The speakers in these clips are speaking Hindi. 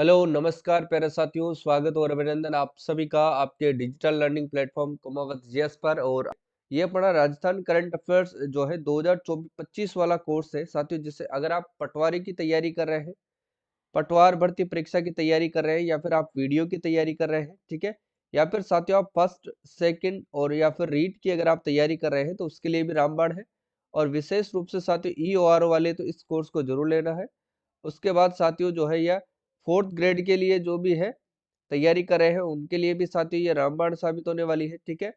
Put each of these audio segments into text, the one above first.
हेलो, नमस्कार प्यारे साथियों, स्वागत और अभिनंदन आप सभी का आपके digital learning platform Kumawat GS पर। और ये अपना राजस्थान करंट अफेयर्स जो है 2024-25 वाला कोर्स है साथियों। जिससे अगर आप पटवारी की तैयारी कर रहे हैं, पटवार भर्ती परीक्षा की तैयारी कर रहे हैं, या फिर आप वीडियो की तैयारी कर रहे हैं, ठीक है, या फिर साथियों आप फर्स्ट सेकंड और या फिर रीट की अगर आप तैयारी कर रहे हैं तो उसके लिए भी रामबाण है। और विशेष रूप से साथियों ईओआर वाले तो इस कोर्स को जरूर लेना है। उसके बाद साथियों जो है यह फोर्थ ग्रेड के लिए जो भी है तैयारी कर रहे हैं उनके लिए भी साथियों ये रामबाण साबित होने वाली है, ठीक है।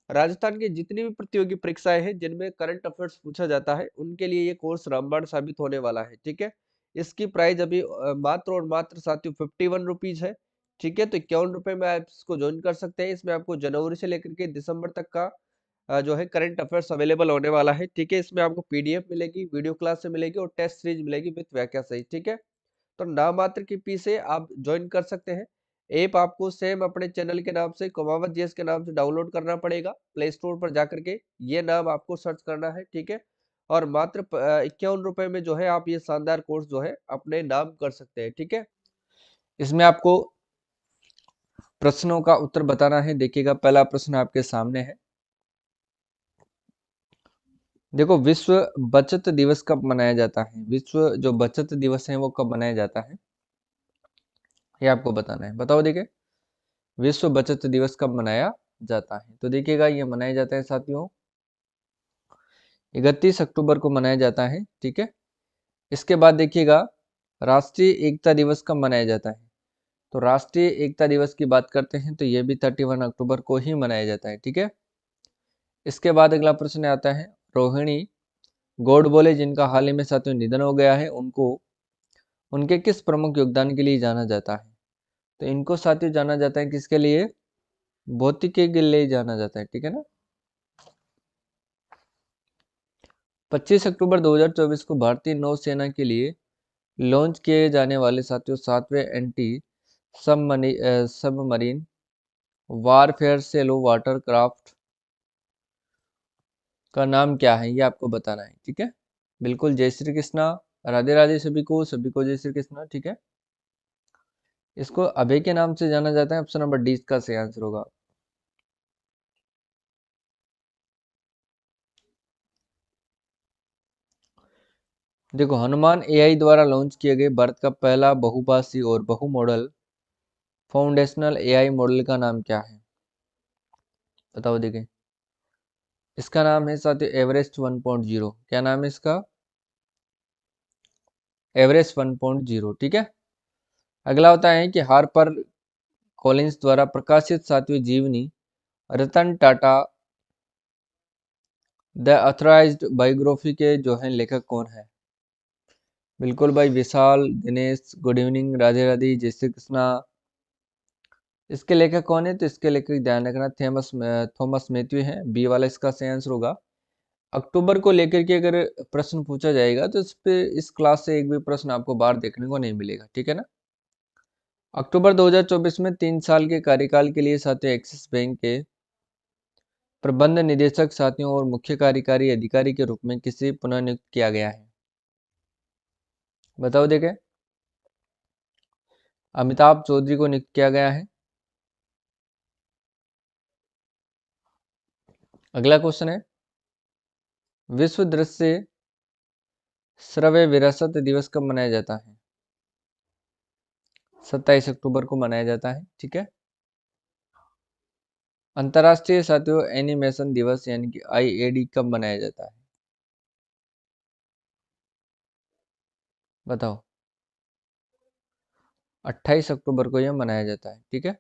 राजस्थान की जितनी भी प्रतियोगी परीक्षाएं हैं जिनमें करंट अफेयर्स पूछा जाता है उनके लिए ये कोर्स रामबाण साबित होने वाला है, ठीक है। इसकी प्राइस अभी मात्र और मात्र साथियों 51 रुपीज है, ठीक है। तो 51 रुपए में आप इसको ज्वाइन कर सकते हैं। इसमें आपको जनवरी से लेकर के दिसंबर तक का जो है करंट अफेयर्स अवेलेबल होने वाला है, ठीक है। इसमें आपको पीडीएफ मिलेगी, वीडियो क्लास से मिलेगी और टेस्ट सीरीज मिलेगी विद व्याख्या सहित, ठीक है। तो नाम मात्र की फीस से आप ज्वाइन कर सकते हैं। ऐप आपको सेम अपने चैनल के नाम से कुमावत जीएस के नाम से डाउनलोड करना पड़ेगा। प्ले स्टोर पर जाकर के ये नाम आपको सर्च करना है, ठीक है। और मात्र 51 रुपए में जो है आप ये शानदार कोर्स जो है अपने नाम कर सकते हैं, ठीक है। इसमें आपको प्रश्नों का उत्तर बताना है। देखिएगा पहला प्रश्न आपके सामने है। देखो, विश्व बचत दिवस कब मनाया जाता है? विश्व जो बचत दिवस है वो कब मनाया जाता है ये आपको बताना है। बताओ देखिए, विश्व बचत दिवस कब मनाया जाता है? तो देखिएगा ये मनाया जाता है साथियों 31 अक्टूबर को मनाया जाता है, ठीक है। इसके बाद देखिएगा राष्ट्रीय एकता दिवस कब मनाया जाता है? तो राष्ट्रीय एकता दिवस की बात करते हैं तो ये भी 31 अक्टूबर को ही मनाया जाता है, ठीक है। इसके बाद अगला प्रश्न आता है, रोहिणी गोडबोले जिनका हाल ही में साथियों निधन हो गया है, उनको उनके किस प्रमुख योगदान के लिए जाना जाता है? तो इनको साथियों जाना जाता है किसके लिए? भौतिकी के लिए जाना जाता है, ठीक है ना। 25 अक्टूबर 2024 को भारतीय नौसेना के लिए लॉन्च किए जाने वाले साथियों 7वें anti submarine warfare shallow water craft का नाम क्या है? ये आपको बताना है, ठीक है। बिल्कुल, जय श्री कृष्णा, राधे राधे सभी को जय श्री कृष्णा, ठीक है। इसको अभय के नाम से जाना जाता है। ऑप्शन नंबर डी इसका सही आंसर होगा। देखो, हनुमान एआई द्वारा लॉन्च किए गए भारत का पहला बहुभाषी और बहु मॉडल फाउंडेशनल एआई मॉडल का नाम क्या है? बताओ देखिए। इसका नाम है साथियों एवरेस्ट 1.0। क्या नाम है इसका? एवरेस्ट 1.0, ठीक है। अगला होता है कि हार्पर कॉलिंस द्वारा प्रकाशित सातवीं जीवनी रतन टाटा द अथराइज्ड बायोग्राफी के जो है लेखक कौन है? बिल्कुल भाई, विशाल दिनेश, गुड इवनिंग, राधे राधे, जय श्री कृष्णा। इसके लेखक कौन है? तो इसके लेखक ध्यान रखना थॉमस मैथ्यू है। बी वाला इसका सही आंसर होगा। अक्टूबर को लेकर के अगर प्रश्न पूछा जाएगा तो इस पे इस क्लास से एक भी प्रश्न आपको बाहर देखने को नहीं मिलेगा, ठीक है ना। अक्टूबर 2024 में 3 साल के कार्यकाल के लिए साथियों एक्सिस बैंक के प्रबंध निदेशक साथियों और मुख्य कार्यकारी अधिकारी के रूप में किसे पुनः नियुक्त किया गया है? बताओ देखें। अमिताभ चौधरी को नियुक्त किया गया है। अगला क्वेश्चन है, विश्व दृश्य श्रव्य विरासत दिवस कब मनाया जाता है? 27 अक्टूबर को मनाया जाता है, ठीक है। अंतर्राष्ट्रीय साथियों एनिमेशन दिवस यानी कि आईएडी कब मनाया जाता है? बताओ। 28 अक्टूबर को यह मनाया जाता है, ठीक है।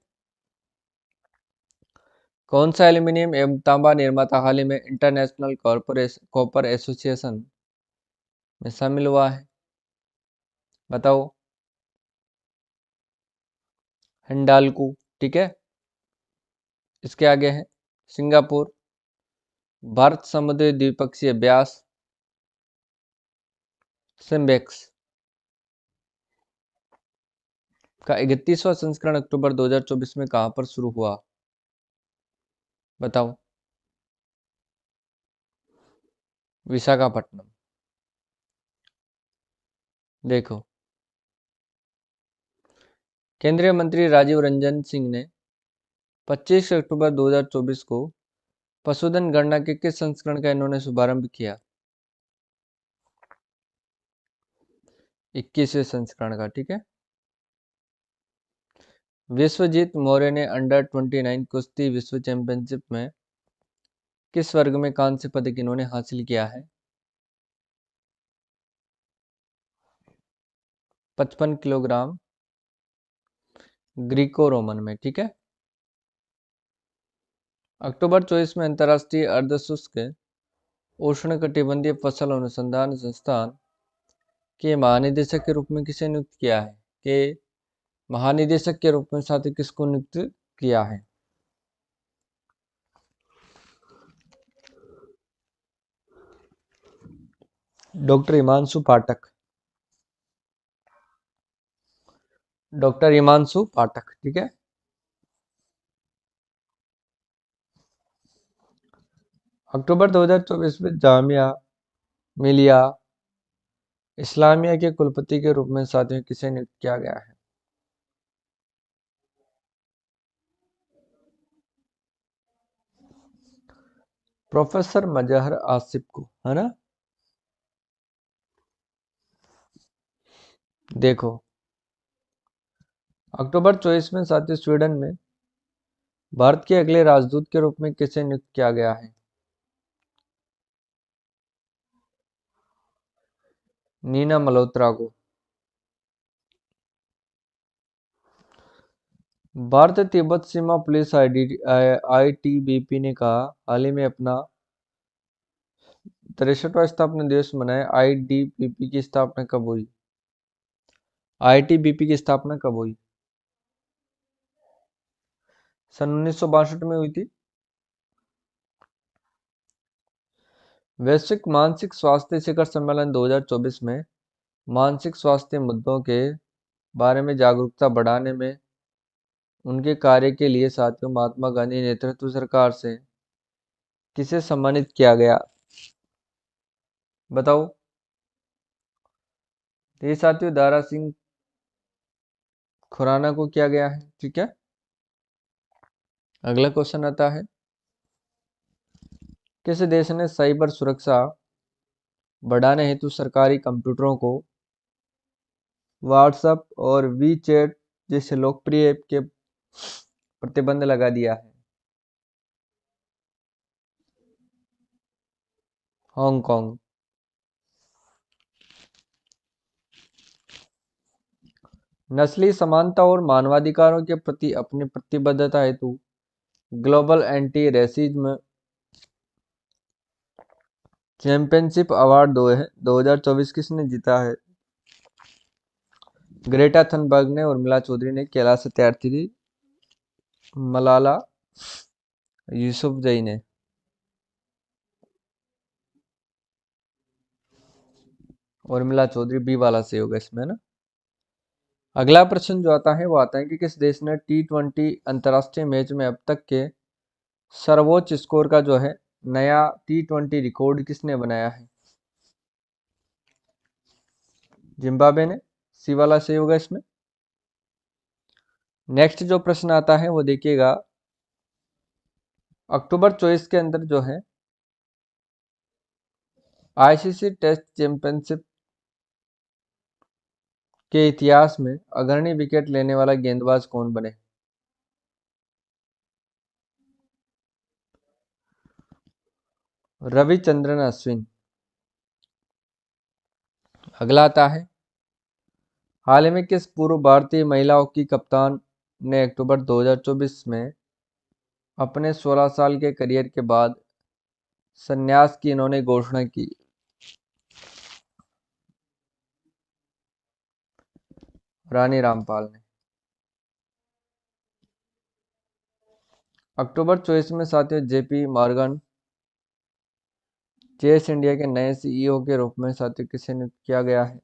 कौन सा एल्यूमिनियम एवं तांबा निर्माता हाल ही में इंटरनेशनल कॉपर एसोसिएशन में शामिल हुआ है? बताओ। हिंडाल्को, ठीक है। इसके आगे है सिंगापुर। भारत समुद्री द्विपक्षीय अभ्यास सिम्बेक्स का 31वां संस्करण अक्टूबर 2024 में कहां पर शुरू हुआ? बताओ। विशाखापट्टनम। देखो, केंद्रीय मंत्री राजीव रंजन सिंह ने 25 अक्टूबर 2024 को पशुधन गणना के किस संस्करण का इन्होंने शुभारंभ किया? 21वें संस्करण का। ठीक है। विश्वजीत मौर्य ने अंडर 29 कुश्ती विश्व चैंपियनशिप में किस वर्ग में कांस्य पदक इन्होंने हासिल किया है? 55 किलोग्राम ग्रीको रोमन में। ठीक है। अक्टूबर 24 में अंतर्राष्ट्रीय अर्धशुष्क उष्णकटिबंधीय फसल अनुसंधान संस्थान के महानिदेशक के रूप में किसे नियुक्त किया है? महानिदेशक के रूप में साथी किसको नियुक्त किया है? डॉक्टर हिमांशु पाठक। डॉक्टर हिमांशु पाठक। ठीक है। अक्टूबर 2024 में जामिया मिलिया इस्लामिया के कुलपति के रूप में साथियों किसे नियुक्त किया गया है? प्रोफेसर मजहर आसिफ को, है ना। देखो, अक्टूबर 24 में साथियों स्वीडन में भारत के अगले राजदूत के रूप में किसे नियुक्त किया गया है? नीना मल्होत्रा को। भारत तिब्बत सीमा पुलिस आईटीबीपी ने कहा हाल ही में अपना 63वां स्थापना दिवस मनाया। आईटीबीपी की स्थापना कब हुई? आईटीबीपी की स्थापना कब हुई? सन 1962 में हुई थी। वैश्विक मानसिक स्वास्थ्य शिखर सम्मेलन 2024 में मानसिक स्वास्थ्य मुद्दों के बारे में जागरूकता बढ़ाने में उनके कार्य के लिए साथियों महात्मा गांधी नेतृत्व सरकार से किसे सम्मानित किया गया? बताओ। ये साथियों दारा सिंह खुराना को किया गया है। ठीक है। अगला क्वेश्चन आता है, किस देश ने साइबर सुरक्षा बढ़ाने हेतु सरकारी कंप्यूटरों को व्हाट्सएप और वी चैट जैसे लोकप्रिय ऐप के प्रतिबंध लगा दिया है? हांगकांग। नस्लीय समानता और मानवाधिकारों के प्रति अपनी प्रतिबद्धता हेतु global anti racism championship award 2024 किसने जीता है? ग्रेटा थनबर्ग ने, उर्मिला चौधरी ने, कैलाश सत्यार्थी ने, मलाला यूसुफजई ने। उर्मिला चौधरी बी वाला से होगा इसमें ना। अगला प्रश्न जो आता है वो आता है कि किस देश ने T20 अंतर्राष्ट्रीय मैच में अब तक के सर्वोच्च स्कोर का जो है नया T20 रिकॉर्ड किसने बनाया है? जिम्बाब्वे ने, सी वाला सही होगा इसमें। नेक्स्ट जो प्रश्न आता है वो देखिएगा, अक्टूबर 24 के अंदर जो है आईसीसी टेस्ट चैंपियनशिप के इतिहास में अग्रणी विकेट लेने वाला गेंदबाज कौन बने? रविचंद्रन अश्विन। अगला आता है, हाल ही में किस पूर्व भारतीय महिला हॉकी कप्तान ने अक्टूबर 2024 में अपने 16 साल के करियर के बाद संन्यास की इन्होंने घोषणा की? रानी रामपाल ने। अक्टूबर 24 में साथियों जेपी मॉर्गन चेस इंडिया के नए सीईओ के रूप में साथियों किसे नियुक्त किया गया है?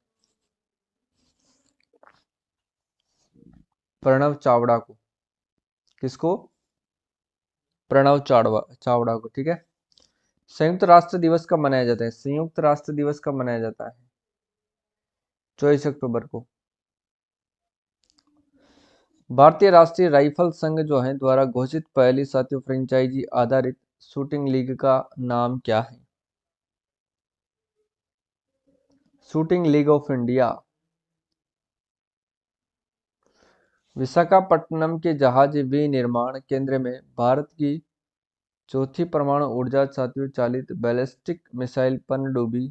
प्रणव चावड़ा को। किसको? प्रणव चावड़ा को। ठीक है। संयुक्त राष्ट्र दिवस कब मनाया जाता है? संयुक्त राष्ट्र दिवस कब मनाया जाता है? 24 अक्टूबर को। भारतीय राष्ट्रीय राइफल संघ जो है द्वारा घोषित पहली साथियों फ्रेंचाइजी आधारित शूटिंग लीग का नाम क्या है? Shooting league of India. Visakhapatnam के जहाज विनिर्माण केंद्र में भारत की चौथी परमाणु ऊर्जा साथियों चालित बैलिस्टिक मिसाइल पनडुब्बी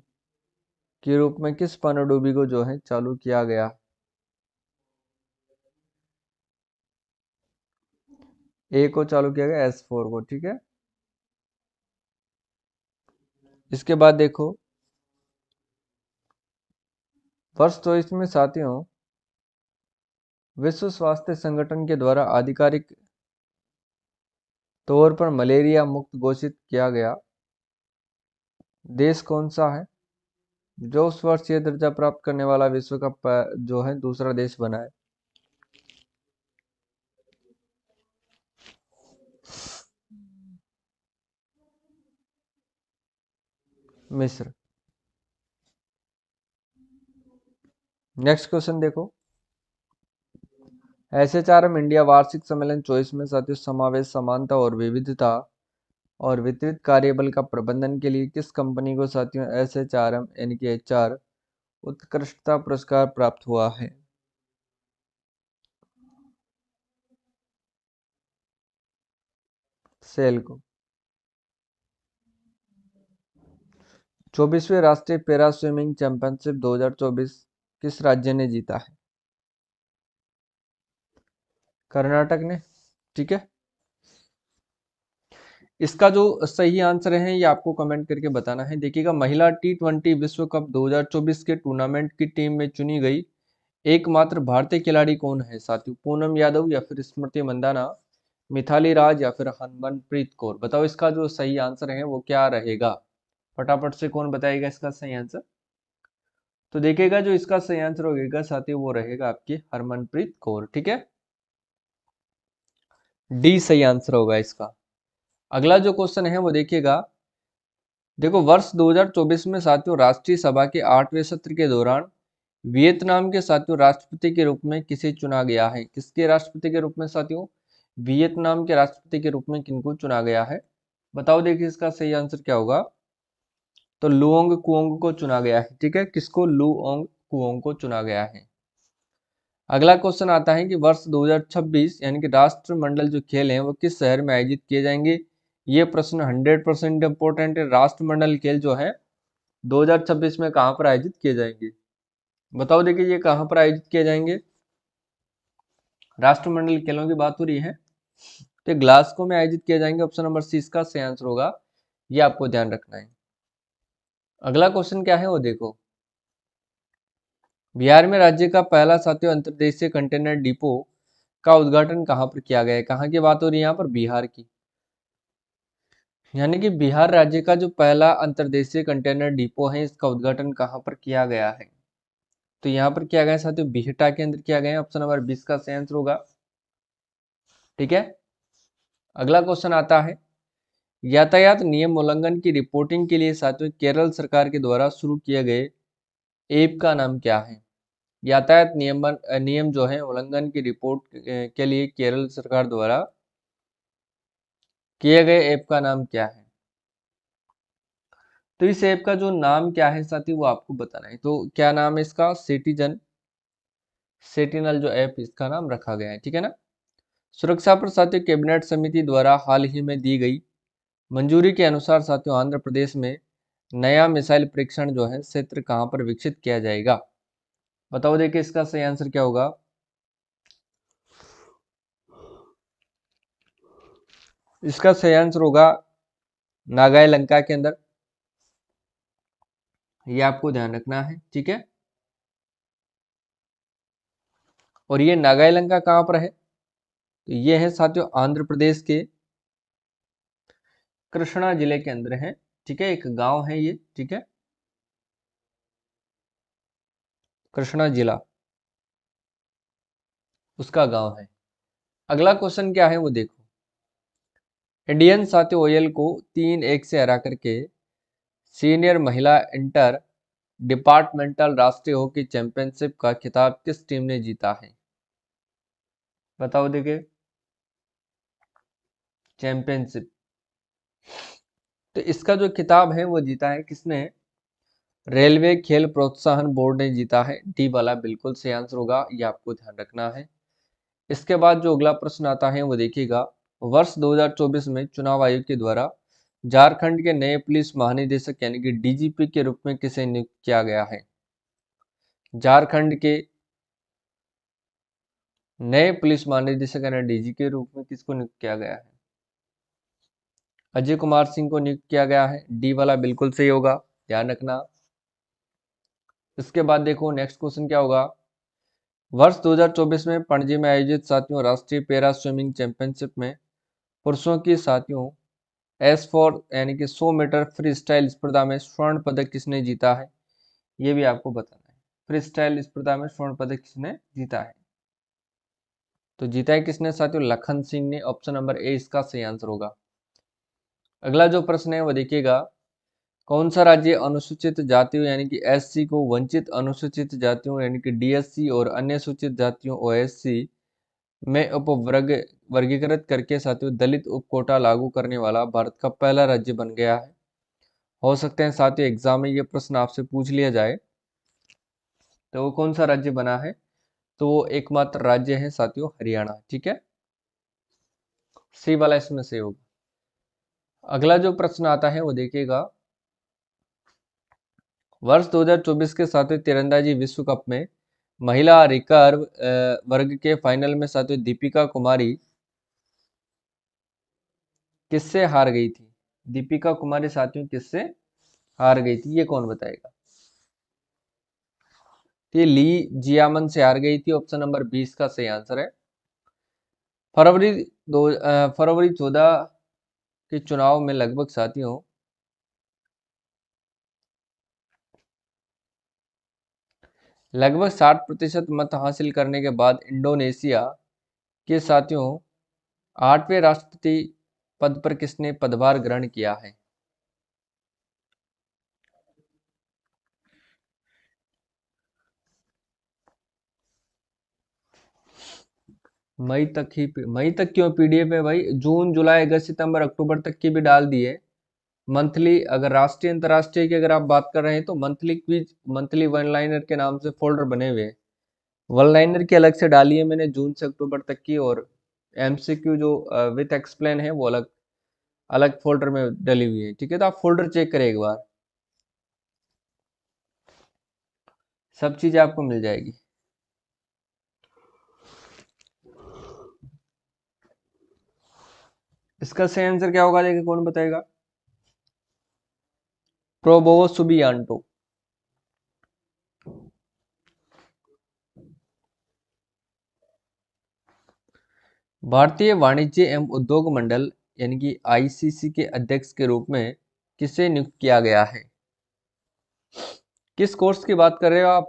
के रूप में किस पनडुब्बी को जो है चालू किया गया? ए को चालू किया गया, S4 को। ठीक है, इसके बाद देखो वर्ष 24 में साथियों विश्व स्वास्थ्य संगठन के द्वारा आधिकारिक तौर पर मलेरिया मुक्त घोषित किया गया देश कौन सा है, जो उस वर्ष ये दर्जा प्राप्त करने वाला विश्व का जो है दूसरा देश बना है? मिस्र। नेक्स्ट क्वेश्चन देखो, SHRM इंडिया वार्षिक सम्मेलन 24 में साथियों समावेश समानता और विविधता और वितरित कार्यबल का प्रबंधन के लिए किस कंपनी को साथियों SHRM यानी कि HR उत्कृष्टता पुरस्कार प्राप्त हुआ है? सेल को। 24वें राष्ट्रीय पैरा स्विमिंग चैंपियनशिप 2024 किस राज्य ने जीता है? कर्नाटक ने। ठीक है, इसका जो सही आंसर है ये आपको कमेंट करके बताना है। देखिएगा, महिला T20 विश्व कप 2024 के टूर्नामेंट की टीम में चुनी गई एकमात्र भारतीय खिलाड़ी कौन है साथियों? पूनम यादव या फिर स्मृति मंदाना, मिथाली राज या फिर हरमनप्रीत कौर? बताओ इसका जो सही आंसर है वो क्या रहेगा? फटाफट से कौन बताएगा इसका सही आंसर? तो देखिएगा, जो इसका सही आंसर होगा साथियों वो रहेगा आपकी हरमनप्रीत कौर। ठीक है, डी सही आंसर होगा इसका। अगला जो क्वेश्चन है वो देखिएगा, देखो वर्ष 2024 में साथियों राष्ट्रीय सभा के 8वें सत्र के दौरान वियतनाम के साथियों राष्ट्रपति के रूप में किसे चुना गया है? किसके राष्ट्रपति के रूप में साथियों? वियतनाम के राष्ट्रपति के रूप में किनको चुना गया है? बताओ, देखिए इसका सही आंसर क्या होगा? तो लुओंग कुओंग को चुना गया है। ठीक है, किसको? लुओंग कुओंग को चुना गया है। अगला क्वेश्चन आता है कि वर्ष 2026 यानी कि राष्ट्रमंडल जो खेल हैं वो किस शहर में आयोजित किए जाएंगे? ये प्रश्न 100% इंपॉर्टेंट है। राष्ट्रमंडल खेल जो है 2026 में कहाँ पर आयोजित किए जाएंगे? बताओ, देखिए ये कहाँ पर आयोजित किए जाएंगे? राष्ट्रमंडल खेलों की बात हो रही है तो ग्लासगो में आयोजित किए जाएंगे। ऑप्शन नंबर सी इसका सही आंसर होगा, ये आपको ध्यान रखना है। अगला क्वेश्चन क्या है वो देखो, बिहार में राज्य का पहला साथियों अंतर्देशीय कंटेनर डिपो का उद्घाटन कहाँ पर किया गया है? कहाँ की बात हो रही है यहाँ पर? बिहार की। यानी कि बिहार राज्य का जो पहला अंतर्देशीय कंटेनर डिपो है इसका उद्घाटन कहाँ पर किया गया है? तो यहाँ पर किया गया है साथियों बिहटा के अंदर किया गया है। ऑप्शन नंबर 20 का सही आंसर होगा। ठीक है, अगला क्वेश्चन आता है, यातायात नियम उल्लंघन की रिपोर्टिंग के लिए साथियों केरल सरकार के द्वारा शुरू किए गए ऐप का नाम क्या है? यातायात नियम जो है उल्लंघन की रिपोर्ट के लिए केरल सरकार द्वारा किए गए ऐप का नाम क्या है? तो इस ऐप का जो नाम क्या है साथी वो आपको बताना है। तो क्या नाम है इसका? सिटीजन सेटिनल जो ऐप इसका नाम रखा गया है। ठीक है ना। सुरक्षा पर साथियों कैबिनेट समिति द्वारा हाल ही में दी गई मंजूरी के अनुसार साथियों आंध्र प्रदेश में नया मिसाइल परीक्षण जो है क्षेत्र कहाँ पर विकसित किया जाएगा? बताओ, देखिए इसका सही आंसर क्या होगा? इसका सही आंसर होगा नागाई लंका के अंदर। ये आपको ध्यान रखना है। ठीक है, और ये नागाई लंका कहाँ पर है? तो ये है साथियों आंध्र प्रदेश के कृष्णा जिले के अंदर है। ठीक है, एक गांव है ये। ठीक है, कृष्णा जिला उसका गांव है। अगला क्वेश्चन क्या है वो देखो, इंडियन साथियों ओयल को 3-1 से हरा करके सीनियर महिला इंटर डिपार्टमेंटल राष्ट्रीय हॉकी चैंपियनशिप का खिताब किस टीम ने जीता है? बताओ देखिए। चैंपियनशिप। तो इसका जो खिताब है वो जीता है किसने? रेलवे खेल प्रोत्साहन बोर्ड ने जीता है। डी वाला बिल्कुल सही आंसर होगा, ये आपको ध्यान रखना है। इसके बाद जो अगला प्रश्न आता है वो देखिएगा। वर्ष 2024 में चुनाव आयोग के द्वारा झारखंड के नए पुलिस महानिदेशक यानी कि डीजीपी के रूप में किसे नियुक्त किया गया है? झारखंड के नए पुलिस महानिदेशक यानी डीजी के रूप में किसको नियुक्त किया गया है? अजय कुमार सिंह को नियुक्त किया गया है। डी वाला बिल्कुल सही होगा, ध्यान रखना। इसके बाद देखो नेक्स्ट क्वेश्चन क्या होगा। वर्ष 2024 में पणजी में आयोजित सातवीं राष्ट्रीय पैरा स्विमिंग चैंपियनशिप में पुरुषों की साथियों S4 यानी कि 100 मीटर फ्री स्टाइल स्पर्धा में स्वर्ण पदक किसने जीता है? ये भी आपको बताना है। फ्री स्टाइल स्पर्धा में स्वर्ण पदक किसने जीता है? तो जीता है किसने साथियों? लखन सिंह ने। ऑप्शन नंबर ए इसका सही आंसर होगा। अगला जो प्रश्न है वो देखिएगा। कौन सा राज्य अनुसूचित जातियों यानी कि SC को वंचित अनुसूचित जातियों यानी कि DSC और अन्य सूचित जातियों OSC में उपवर्ग वर्गीकृत करके साथियों दलित उप कोटा लागू करने वाला भारत का पहला राज्य बन गया है? हो सकते हैं साथियों एग्जाम में ये प्रश्न आपसे पूछ लिया जाए। तो वो कौन सा राज्य बना है? तो वो एकमात्र राज्य है साथियों हरियाणा। ठीक है, सी वाला इसमें से होगा। अगला जो प्रश्न आता है वो देखिएगा। वर्ष 2024 के साथियों तीरंदाजी विश्व कप में महिला रिकर्व वर्ग के फाइनल में साथियों दीपिका कुमारी किससे हार गई थी? दीपिका कुमारी साथियों किससे हार गई थी, ये कौन बताएगा? ये ली जियामन से हार गई थी। ऑप्शन नंबर 20 का सही आंसर है। फरवरी फरवरी 14 के चुनाव में लगभग साथियों लगभग 60% मत हासिल करने के बाद इंडोनेशिया के साथियों 8वें राष्ट्रपति पद पर किसने पदभार ग्रहण किया है? मई तक क्यों PDF है भाई? जून जुलाई अगस्त सितंबर अक्टूबर तक की भी डाल दिए। मंथली अगर राष्ट्रीय अंतर्राष्ट्रीय की अगर आप बात कर रहे हैं तो monthly quiz monthly one liner के नाम से फोल्डर बने हुए हैं। वन लाइनर की अलग से डाली है मैंने जून से अक्टूबर तक की, और MCQ जो विथ एक्सप्लेन है वो अलग अलग फोल्डर में डली हुई है। ठीक है, तो आप फोल्डर चेक करें एक बार, सब चीजें आपको मिल जाएगी। इसका सही आंसर क्या होगा देखिए, कौन बताएगा? Prabowo Subianto. भारतीय वाणिज्य एवं उद्योग मंडल यानी कि ICC के अध्यक्ष के रूप में किसे नियुक्त किया गया है? किस कोर्स की बात कर रहे हो आप?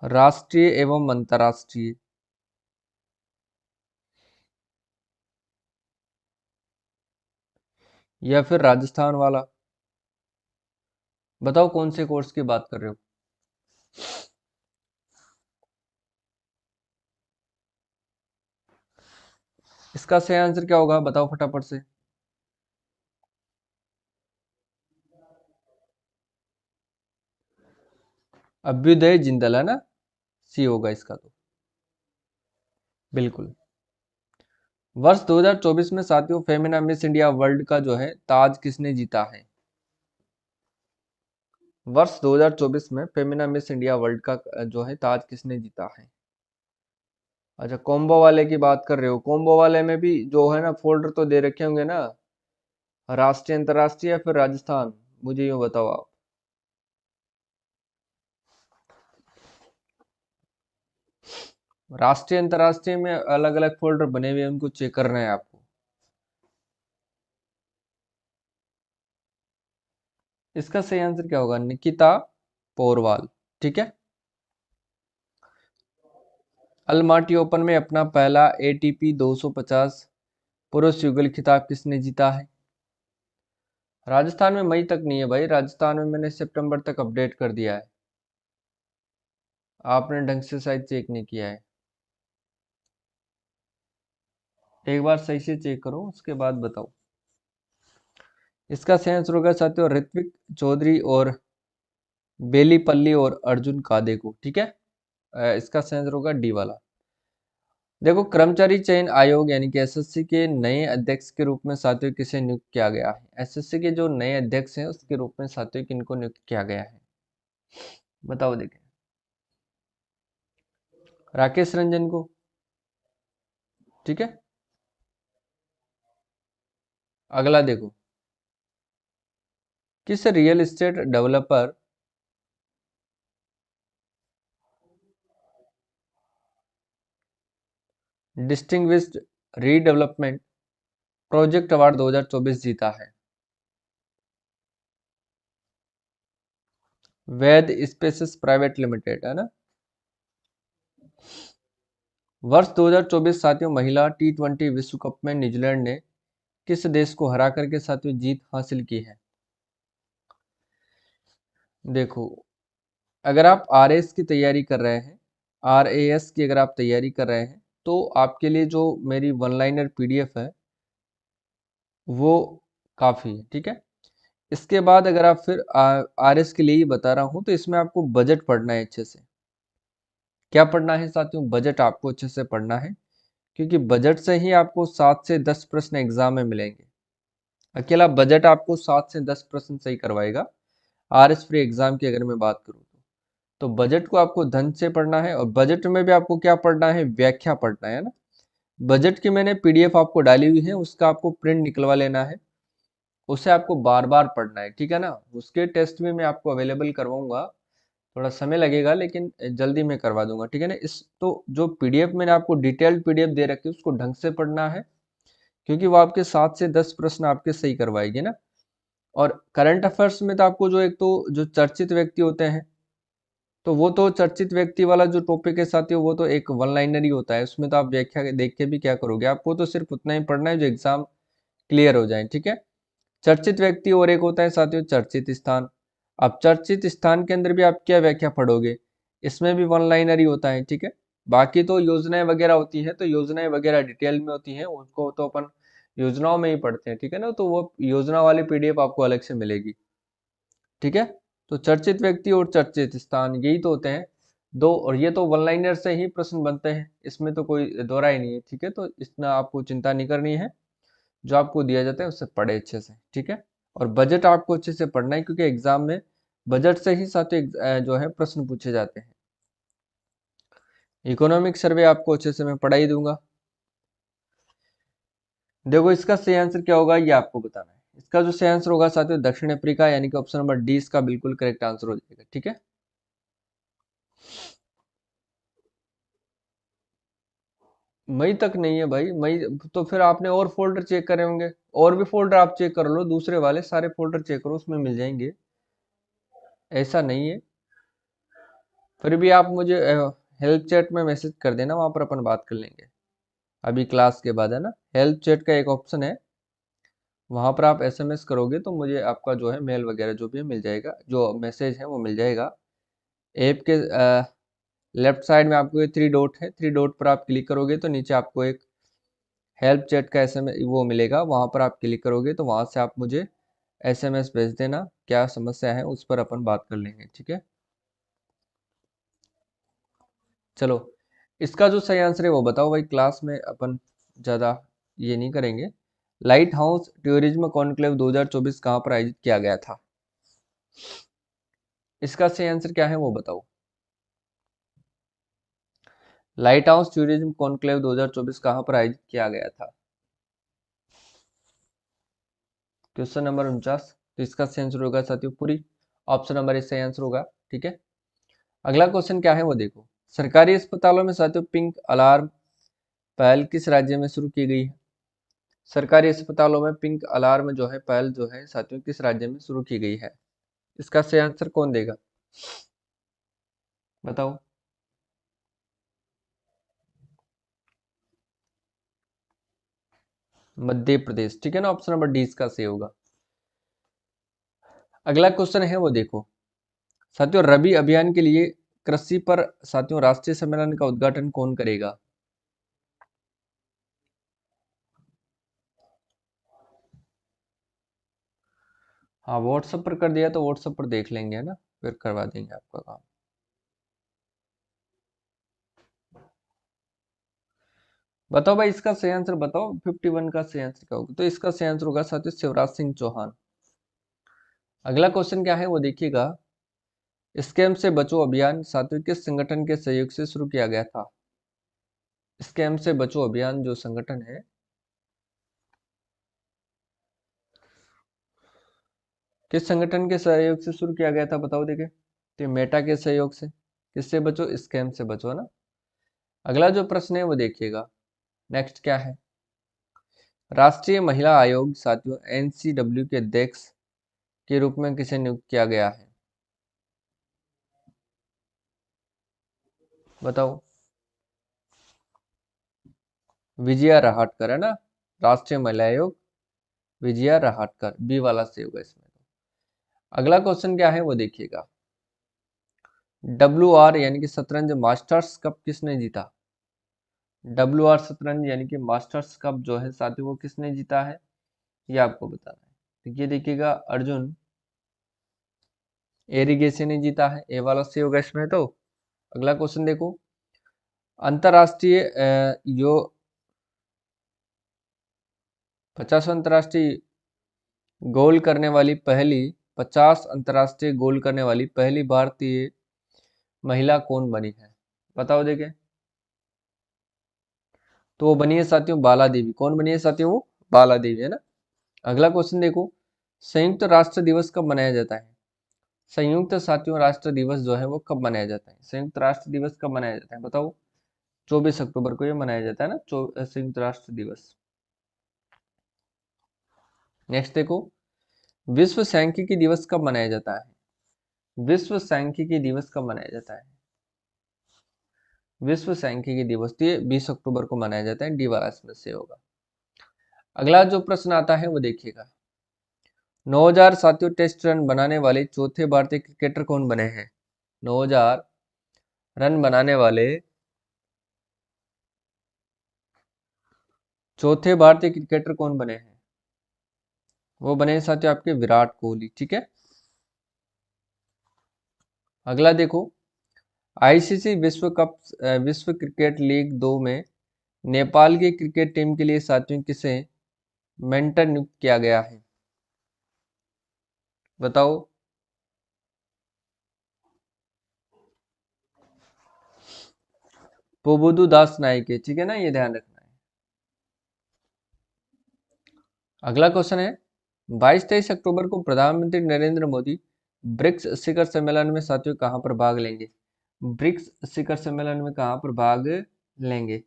राष्ट्रीय एवं अंतर्राष्ट्रीय। या फिर राजस्थान वाला? बताओ कौन से कोर्स की बात कर रहे हो? इसका सही आंसर क्या होगा बताओ फटाफट से। अभ्युदय जिंदल है ना, सी होगा इसका तो। बिल्कुल। वर्ष 2024 में साथियों फेमिना मिस इंडिया वर्ल्ड का जो है ताज किसने जीता है? वर्ष 2024 में फेमिना मिस इंडिया वर्ल्ड का जो है ताज किसने जीता है? अच्छा, कॉम्बो वाले की बात कर रहे हो। कॉम्बो वाले में भी जो है ना फोल्डर तो दे रखे होंगे ना, राष्ट्रीय अंतर्राष्ट्रीय या फिर राजस्थान, मुझे यूँ बताओ आप। राष्ट्रीय अंतर्राष्ट्रीय में अलग अलग फोल्डर बने हुए हैं, उनको चेक करना है आपको। इसका सही आंसर क्या होगा? निकिता पोरवाल। ठीक है। अलमाटी ओपन में अपना पहला ATP 250 पुरुष युगल खिताब किसने जीता है? राजस्थान में मई तक नहीं है भाई, राजस्थान में मैंने सितंबर तक अपडेट कर दिया है। आपने ढंग से शायद चेक नहीं किया है। एक बार सही से चेक करो उसके बाद बताओ। इसका सही आंसर होगा साथियों ऋत्विक चौधरी और बेलीपल्ली और अर्जुन कादे को, ठीक है। इसका सही आंसर होगा डी वाला। देखो, कर्मचारी चयन आयोग यानी कि एसएससी के नए अध्यक्ष के रूप में साथियों किसे नियुक्त किया गया है? एसएससी के जो नए अध्यक्ष हैं उसके रूप में साथियों किनको नियुक्त किया गया है? बताओ देखें। राकेश रंजन को, ठीक है। अगला देखो, किस real estate developer distinguished redevelopment project award 2024 जीता है? वैद स्पेसेस प्राइवेट लिमिटेड, है ना। वर्ष 2024 साथियों महिला टी20 विश्व कप में न्यूजीलैंड ने किस देश को हरा करके साथियों जीत हासिल की है? देखो, अगर आप आरएस की तैयारी कर रहे हैं, आरएएस की अगर आप तैयारी कर रहे हैं, तो आपके लिए जो मेरी वन लाइनर पीडीएफ है वो काफ़ी है, ठीक है। इसके बाद अगर आप फिर आरएस के लिए ही बता रहा हूँ, तो इसमें आपको बजट पढ़ना है अच्छे से। क्या पढ़ना है साथियों? बजट आपको अच्छे से पढ़ना है, क्योंकि बजट से ही आपको 7 से 10 प्रश्न एग्जाम में मिलेंगे। अकेला बजट आपको 7 से 10 प्रश्न सही करवाएगा। आरएस प्री एग्जाम की अगर मैं बात करूँ तो बजट को आपको ढंग से पढ़ना है, और बजट में भी आपको क्या पढ़ना है? व्याख्या पढ़ना है ना। बजट की मैंने पीडीएफ आपको डाली हुई है, उसका आपको प्रिंट निकलवा लेना है, उसे आपको बार बार पढ़ना है, ठीक है ना। उसके टेस्ट में मैं आपको अवेलेबल करवाऊंगा, थोड़ा समय लगेगा लेकिन जल्दी मैं करवा दूंगा, ठीक है ना। इस तो जो पीडीएफ मैंने आपको डिटेल्ड पीडीएफ दे रखी है उसको ढंग से पढ़ना है, क्योंकि वो आपके 7 से 10 प्रश्न आपके सही करवाएगी ना। और करंट अफेयर्स में तो आपको जो एक तो जो चर्चित व्यक्ति होते हैं, तो वो तो चर्चित व्यक्ति वाला जो टॉपिक है साथियों, वो तो एक वन लाइनर ही होता है, उसमें तो आप व्याख्या देख के भी क्या करोगे, आपको तो सिर्फ उतना ही पढ़ना है जो एग्जाम क्लियर हो जाए, ठीक है। चर्चित व्यक्ति और एक होता है साथियों चर्चित स्थान। अब चर्चित स्थान के अंदर भी आप क्या व्याख्या पढ़ोगे? इसमें भी वन लाइनर ही होता है, ठीक है। बाकी तो योजनाएं वगैरह होती है, तो योजनाएं वगैरह डिटेल में होती हैं, उनको तो अपन योजनाओं में ही पढ़ते हैं, ठीक है ना। तो वो योजना वाली पीडीएफ आपको अलग से मिलेगी, ठीक है। तो चर्चित व्यक्ति और चर्चित स्थान यही तो होते हैं दो, और ये तो वन लाइनर से ही प्रश्न बनते हैं, इसमें तो कोई दोहरा ही नहीं है, ठीक है। तो इतना आपको चिंता नहीं करनी है, जो आपको दिया जाता है उससे पढ़े अच्छे से, ठीक है। और बजट आपको अच्छे से पढ़ना है, क्योंकि एग्जाम में बजट से ही साथ जो है प्रश्न पूछे जाते हैं। इकोनॉमिक सर्वे आपको अच्छे से मैं पढ़ा ही दूंगा। देखो, इसका सही आंसर क्या होगा ये आपको बताना है। इसका जो सही आंसर होगा साथियों दक्षिण अफ्रीका, यानी कि ऑप्शन नंबर डी इसका बिल्कुल करेक्ट आंसर हो जाएगा, ठीक है। मई तक नहीं है भाई, मई तो फिर आपने और फोल्डर चेक करे होंगे। और भी फोल्डर आप चेक कर लो, दूसरे वाले सारे फोल्डर चेक करो, उसमें मिल जाएंगे। ऐसा नहीं है। फिर भी आप मुझे हेल्प चैट में मैसेज कर देना, वहां पर अपन बात कर लेंगे अभी क्लास के बाद, है ना। हेल्प चैट का एक ऑप्शन है, वहां पर आप एसएमएस करोगे तो मुझे आपका जो है मेल वगैरह जो भी है मिल जाएगा, जो मैसेज है वो मिल जाएगा। ऐप के लेफ्ट साइड में आपको ये थ्री डॉट है, थ्री डॉट पर आप क्लिक करोगे तो नीचे आपको एक हेल्प चैट का एसएमएस वो मिलेगा, वहां पर आप क्लिक करोगे तो वहां से आप मुझे एसएमएस भेज देना, क्या समस्या है उस पर अपन बात कर लेंगे, ठीक है। चलो, इसका जो सही आंसर है वो बताओ भाई, क्लास में अपन ज़्यादा ये नहीं करेंगे। लाइट हाउस टूरिज्म कॉन्क्लेव 2024 कहाँ पर आयोजित किया गया था? इसका सही आंसर क्या है वो बताओ। लाइट हाउस टूरिज्म कॉन्क्लेव 2024 कहाँ पर आयोजित किया गया था? Question number 49। तो इसका सही आंसर होगा साथियों पूरी, ऑप्शन नंबर इस सही आंसर होगा, ठीक है। अगला क्वेश्चन क्या है वो देखो, सरकारी अस्पतालों में साथियों पिंक अलार्म पहल किस राज्य में शुरू की गई है? सरकारी अस्पतालों में पिंक अलार्म जो है पहल जो है साथियों किस राज्य में शुरू की गई है? इसका सही आंसर कौन देगा? बताओ। मध्य प्रदेश, ठीक है ना, ऑप्शन नंबर डी इसका सही होगा। अगला क्वेश्चन है वो देखो साथियों, रबी अभियान के लिए कृषि पर साथियों राष्ट्रीय सम्मेलन का उद्घाटन कौन करेगा? हाँ, व्हाट्सएप पर कर दिया तो व्हाट्सएप पर देख लेंगे, है ना, फिर करवा देंगे आपका काम। बताओ भाई, इसका सही आंसर बताओ, 51 का सही आंसर क्या होगा? तो इसका सही आंसर होगा साथियों शिवराज सिंह चौहान। अगला क्वेश्चन क्या है वो देखिएगा, स्कैम से बचो अभियान साथियों किस संगठन के सहयोग से शुरू किया गया था? स्कैम से बचो अभियान जो संगठन है, किस संगठन के सहयोग से शुरू किया गया था बताओ देखे? तो मेटा के सहयोग से। किससे बचो? स्कैम से बचो, है ना। अगला जो प्रश्न है वो देखिएगा, नेक्स्ट क्या है, राष्ट्रीय महिला आयोग साथियों एनसीडब्ल्यू के अध्यक्ष के रूप में किसे नियुक्त किया गया है? बताओ। विजया रहाटकर, है ना, राष्ट्रीय महिला आयोग विजया रहाटकर, बी वाला सही होगा इसमें। अगला क्वेश्चन क्या है वो देखिएगा, WR यानी कि शतरंज मास्टर्स कप किसने जीता? WR शतरंज यानी कि मास्टर्स कप जो है साथियों वो किसने जीता है, ये आपको बताना है। तो ये देखिएगा, अर्जुन एरिगेसी ने जीता है, ए वाला सही होगा इसमें। तो अगला क्वेश्चन देखो, अंतरराष्ट्रीय यो 50 अंतरराष्ट्रीय गोल करने वाली पहली 50 अंतरराष्ट्रीय गोल करने वाली पहली भारतीय महिला कौन बनी है? बताओ देखे। तो वो बनी है साथियों बाला देवी। कौन बनी है साथियों? वो बाला देवी, है ना। अगला क्वेश्चन देखो, संयुक्त राष्ट्र दिवस कब मनाया जाता है? संयुक्त साथियों राष्ट्र दिवस जो है वो कब मनाया जाता है? संयुक्त राष्ट्र दिवस कब मनाया जाता है बताओ? 24 अक्टूबर को ये मनाया जाता है ना, संयुक्त राष्ट्र दिवस। नेक्स्ट देखो, विश्व सांख्यिकी दिवस कब मनाया जाता है? विश्व सांख्यिकी दिवस कब मनाया जाता है? विश्व सांख्यिकी दिवस तो ये 20 अक्टूबर को मनाया जाता है, डी वाला इसमें से होगा। अगला जो प्रश्न आता है वो देखिएगा, 9000 साथियों टेस्ट रन बनाने वाले चौथे भारतीय क्रिकेटर कौन बने हैं? 9000 रन बनाने वाले चौथे भारतीय क्रिकेटर कौन बने हैं? वो बने हैं साथियों आपके विराट कोहली, ठीक है। अगला देखो, आईसीसी विश्व कप विश्व क्रिकेट लीग 2 में नेपाल की क्रिकेट टीम के लिए साथियों किसे मेंटर नियुक्त किया गया है? बताओ। पोबुदु दास नायके, ठीक है ना, ये ध्यान रखना है। अगला क्वेश्चन है, 22-23 अक्टूबर को प्रधानमंत्री नरेंद्र मोदी ब्रिक्स शिखर सम्मेलन में साथियों कहां पर भाग लेंगे? ब्रिक्स शिखर सम्मेलन में कहां पर भाग लेंगे?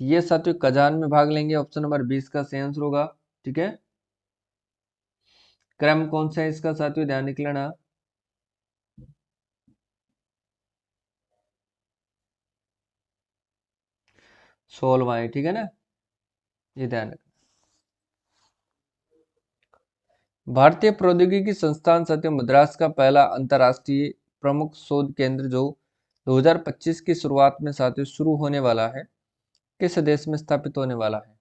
ये साथियों कजान में भाग लेंगे, ऑप्शन नंबर 20 का सही आंसर होगा, ठीक है। क्रम कौन सा है इसका साथियों, ध्यान रख लेना। 16वां है, ठीक है ना, ये ध्यान रखना। भारतीय प्रौद्योगिकी संस्थान साथियों मद्रास का पहला अंतर्राष्ट्रीय प्रमुख शोध केंद्र जो 2025 की शुरुआत में साथियों शुरू होने वाला है, किस देश में स्थापित होने वाला है?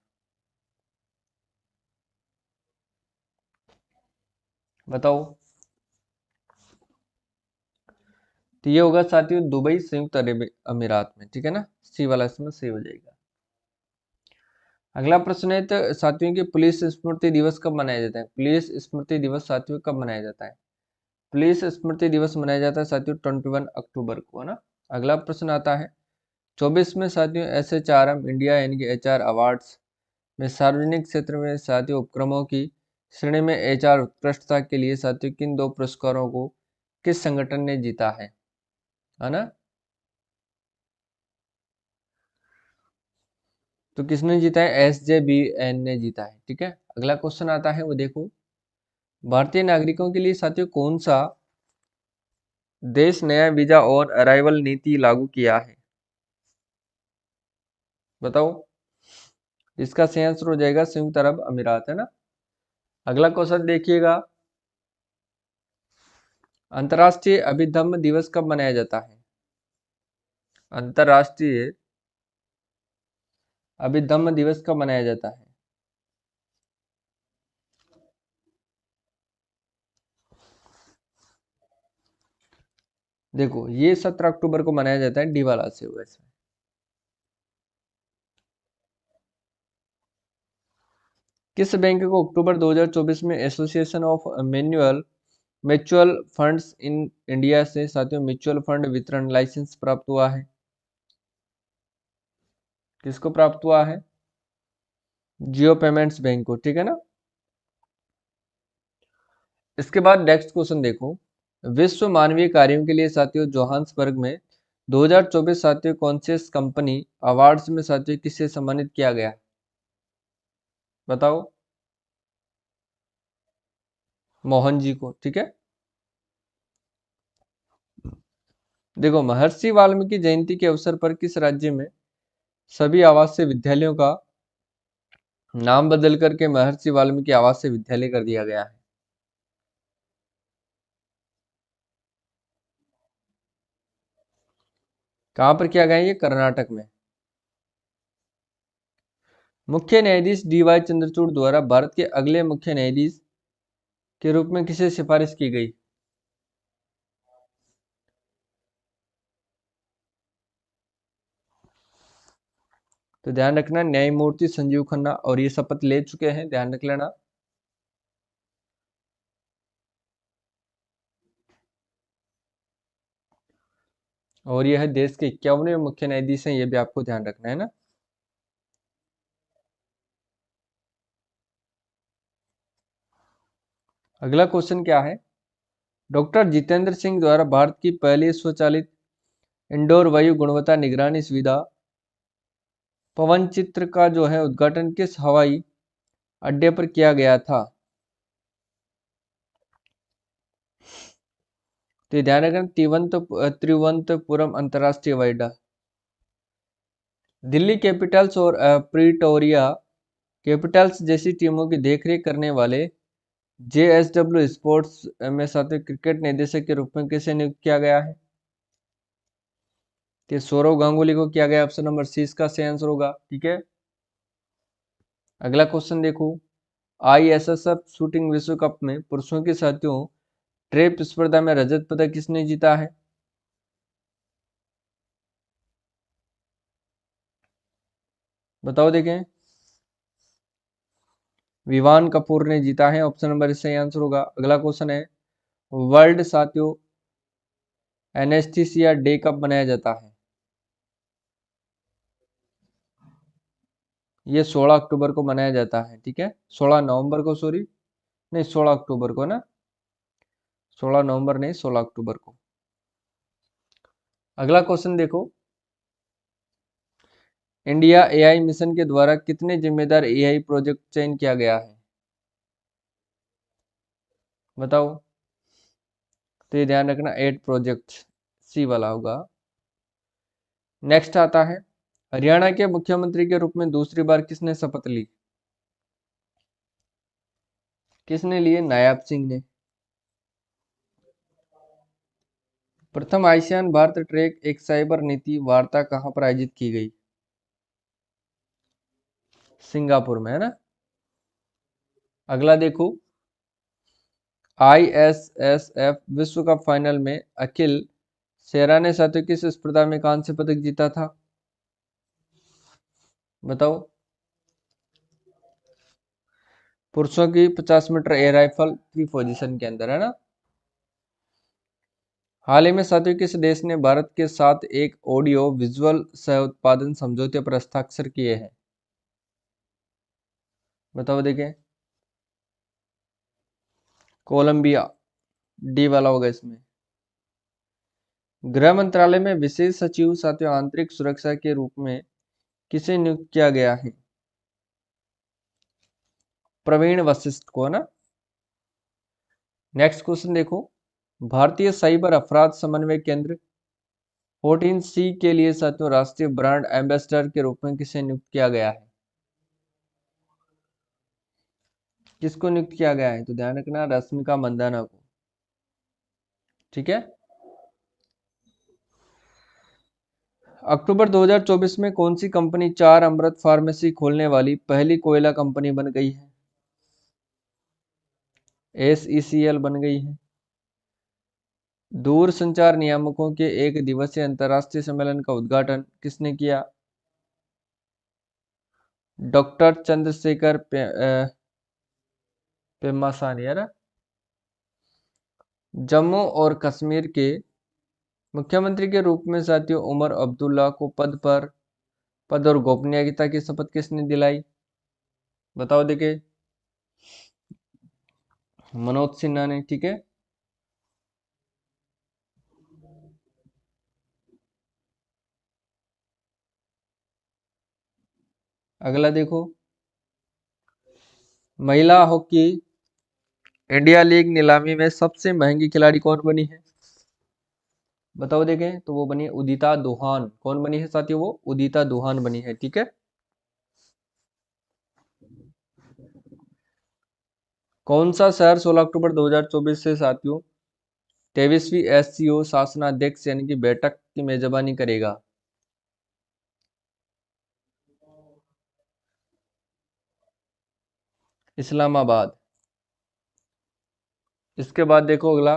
बताओ। तो ये होगा साथियों दुबई संयुक्त अरब अमीरात में, ठीक है ना, सी वाला इसमें सही हो जाएगा। अगला प्रश्न है, तो साथियों की पुलिस स्मृति दिवस कब मनाया जाता है? पुलिस स्मृति दिवस साथियों कब मनाया जाता है? पुलिस स्मृति दिवस मनाया जाता है साथियों 21 अक्टूबर को, है ना। अगला प्रश्न आता है, 24 में साथियों SHRM इंडिया यानी कि HR अवार्ड्स में सार्वजनिक क्षेत्र में साथियों उपक्रमों की श्रेणी में HR उत्कृष्टता के लिए साथियों किन दो पुरस्कारों को किस संगठन ने जीता है ना। तो किसने जीता है? SJBN ने जीता है, ठीक है। अगला क्वेश्चन आता है वो देखो, भारतीय नागरिकों के लिए साथियों कौन सा देश नया वीजा और अराइवल नीति लागू किया है? बताओ। इसका सही आंसर हो जाएगा संयुक्त अरब अमीरात, है ना। अगला क्वेश्चन देखिएगा, अंतर्राष्ट्रीय अभिधम्म दिवस कब मनाया जाता है? अंतर्राष्ट्रीय अभिधम्म दिवस कब मनाया जाता है? देखो, ये 17 अक्टूबर को मनाया जाता है, डी वाला से हुआ इसमें। किस बैंक को अक्टूबर 2024 में association of manual mutual funds in India से साथियों म्यूचुअल फंड वितरण लाइसेंस प्राप्त हुआ है? किसको प्राप्त हुआ है? जियो पेमेंट्स बैंक को, ठीक है ना। इसके बाद नेक्स्ट क्वेश्चन देखो, विश्व मानवीय कार्यों के लिए साथियों जोहान्सबर्ग में 2024 साथियों कॉन्शियस कंपनी अवार्ड्स में साथियों किसे सम्मानित किया गया? बताओ। मोहन जी को, ठीक है। देखो, महर्षि वाल्मीकि जयंती के अवसर पर किस राज्य में सभी आवासीय विद्यालयों का नाम बदल करके महर्षि वाल्मीकि आवासीय विद्यालय कर दिया गया है? कहां पर किया गया है? ये कर्नाटक में। मुख्य न्यायाधीश डी वाई चंद्रचूड़ द्वारा भारत के अगले मुख्य न्यायाधीश के रूप में किसे सिफारिश की गई? तो ध्यान रखना, न्यायमूर्ति संजीव खन्ना, और ये शपथ ले चुके हैं, ध्यान रख लेना। और यह देश के 51वें मुख्य न्यायाधीश हैं, ये भी आपको ध्यान रखना है ना। अगला क्वेश्चन क्या है? डॉक्टर जितेंद्र सिंह द्वारा भारत की पहली स्वचालित इंडोर वायु गुणवत्ता निगरानी सुविधा पवन चित्र का जो है उद्घाटन किस हवाई अड्डे पर किया गया था? तो ध्यान रखना, तिरुवनंतपुरम अंतर्राष्ट्रीय हवाई अड्डा। दिल्ली कैपिटल्स और प्रीटोरिया कैपिटल्स जैसी टीमों की देखरेख करने वाले जेएसडब्ल्यू स्पोर्ट्स में साथ क्रिकेट निदेशक के रूप में किसे नियुक्त किया गया है? कि सौरव गांगुली को किया गया। ऑप्शन नंबर सी इसका सही आंसर होगा, ठीक है। अगला क्वेश्चन देखो, आईएसएसएफ शूटिंग विश्व कप में पुरुषों के साथियों ट्रैप स्पर्धा में रजत पदक किसने जीता है? बताओ देखें। विवान कपूर ने जीता है, ऑप्शन नंबर सही आंसर होगा। अगला क्वेश्चन है, वर्ल्ड साथियों एनेस्थीसिया डे कब मनाया जाता है? ये 16 अक्टूबर को मनाया जाता है, ठीक है। 16 नवंबर को, सॉरी, नहीं 16 अक्टूबर को ना, 16 नवंबर नहीं, 16 अक्टूबर को। अगला क्वेश्चन देखो, इंडिया एआई मिशन के द्वारा कितने जिम्मेदार एआई प्रोजेक्ट चयन किया गया है? बताओ। तो ये ध्यान रखना, 8 प्रोजेक्ट, सी वाला होगा। नेक्स्ट आता है, हरियाणा के मुख्यमंत्री के रूप में दूसरी बार किसने शपथ ली? किसने लिए? नायाब सिंह ने। प्रथम आसियान भारत ट्रैक एक साइबर नीति वार्ता कहां पर आयोजित की गई? सिंगापुर में, है ना। अगला देखो, आईएसएसएफ विश्व कप फाइनल में अखिल शेरा ने साथियों किस स्पर्धा में कांस्य पदक जीता था? बताओ। पुरुषों की 50 metre air rifle free position के अंदर, है ना। हाल ही में साथियों किस देश ने भारत के साथ एक ऑडियो विजुअल सह उत्पादन समझौते पर हस्ताक्षर किए हैं? बताओ देखें। कोलंबिया, डी वाला होगा इसमें। गृह मंत्रालय में विशेष सचिव साथियों आंतरिक सुरक्षा के रूप में किसे नियुक्त किया गया है? प्रवीण वशिष्ठ को ना। नेक्स्ट क्वेश्चन देखो, भारतीय साइबर अपराध समन्वय केंद्र 14C के लिए साथियों राष्ट्रीय ब्रांड एम्बेसडर के रूप में किसे नियुक्त किया गया है? किसको नियुक्त किया गया है? तो ध्यान रखना, रश्मिका मंदाना को। ठीक है। अक्टूबर 2024 में कौन सी कंपनी 4 अमृत फार्मेसी खोलने वाली पहली कोयला कंपनी बन गई है? SECL बन गई है। दूरसंचार नियामकों के एक दिवसीय अंतर्राष्ट्रीय सम्मेलन का उद्घाटन किसने किया? डॉक्टर चंद्रशेखर पेम्मासानी है ना। जम्मू और कश्मीर के मुख्यमंत्री के रूप में साथियों उमर अब्दुल्ला को पद और गोपनीयता की शपथ किसने दिलाई? बताओ देखिए। मनोज सिन्हा ने। ठीक है। अगला देखो, महिला हॉकी इंडिया लीग नीलामी में सबसे महंगी खिलाड़ी कौन बनी है? बताओ देखें। तो वो बनी है उदिता दोहान। कौन बनी है साथियों? वो उदिता दोहान बनी है। ठीक है। कौन सा शहर 16 अक्टूबर 2024 से साथियों 23वीं SCO शासनाध्यक्ष यानी कि बैठक की मेजबानी करेगा? इस्लामाबाद। इसके बाद देखो अगला,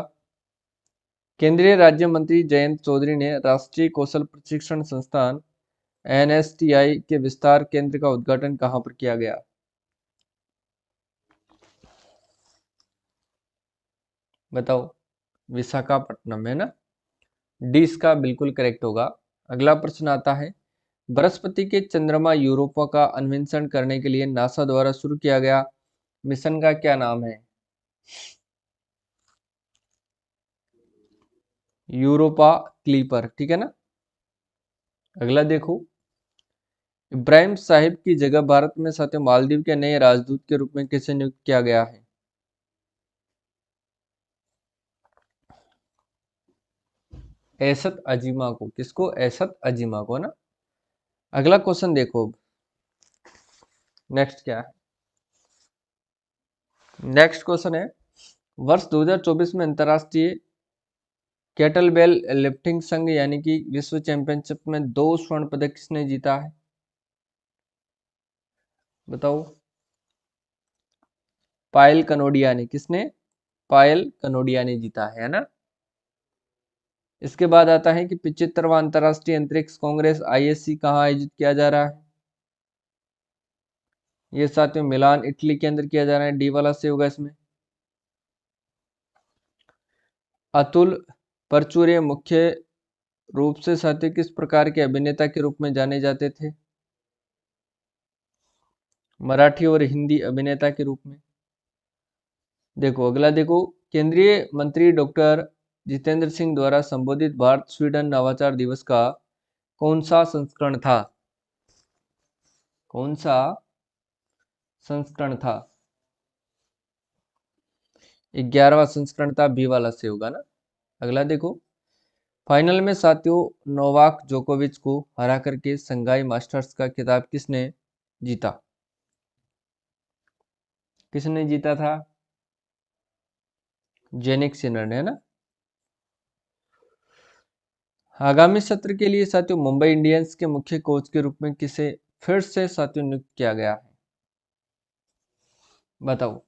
केंद्रीय राज्य मंत्री जयंत चौधरी ने राष्ट्रीय कौशल प्रशिक्षण संस्थान NSTI के विस्तार केंद्र का उद्घाटन कहां पर किया गया? बताओ। विशाखापट्टनम है ना। डी इसका बिल्कुल करेक्ट होगा। अगला प्रश्न आता है, बृहस्पति के चंद्रमा यूरोपा का अन्वेषण करने के लिए नासा द्वारा शुरू किया गया मिशन का क्या नाम है? Europa clipper. ठीक है ना। अगला देखो, इब्राहिम साहिब की जगह भारत में साथियों मालदीव के नए राजदूत के रूप में किसे नियुक्त किया गया है? एसत अजीमा को। किसको? एसत अजीमा को ना। अगला क्वेश्चन देखो। नेक्स्ट क्या है? नेक्स्ट क्वेश्चन है, वर्ष 2024 में अंतरराष्ट्रीय केटलबेल लिफ्टिंग संघ यानी कि विश्व चैंपियनशिप में 2 स्वर्ण पदक किसने जीता है? बताओ। पायल कनोडिया ने। किसने? पायल कनोडिया ने जीता है ना। इसके बाद आता है कि 75वां अंतरराष्ट्रीय अंतरिक्ष कांग्रेस ISC कहाँ आयोजित किया जा रहा है? ये साथियों मिलान इटली के अंदर किया जा रहा है। डी वाला से होगा इसमें। अतुल परचूरे मुख्य रूप से साथियों किस प्रकार के अभिनेता के रूप में जाने जाते थे? मराठी और हिंदी अभिनेता के रूप में। देखो अगला देखो, केंद्रीय मंत्री डॉक्टर जितेंद्र सिंह द्वारा संबोधित भारत स्वीडन नवाचार दिवस का कौन सा संस्करण था? कौन सा संस्करण था? 11वां संस्करण था। बी वाला से होगा ना। अगला देखो, फाइनल में साथियों नोवाक जोकोविच को हरा करके संघाई मास्टर्स का खिताब किसने जीता? किसने जीता था? जेनिक सिनर ने, है ना। आगामी सत्र के लिए साथियों मुंबई इंडियंस के मुख्य कोच के रूप में किसे फिर से साथियों नियुक्त किया गया है? बताओ।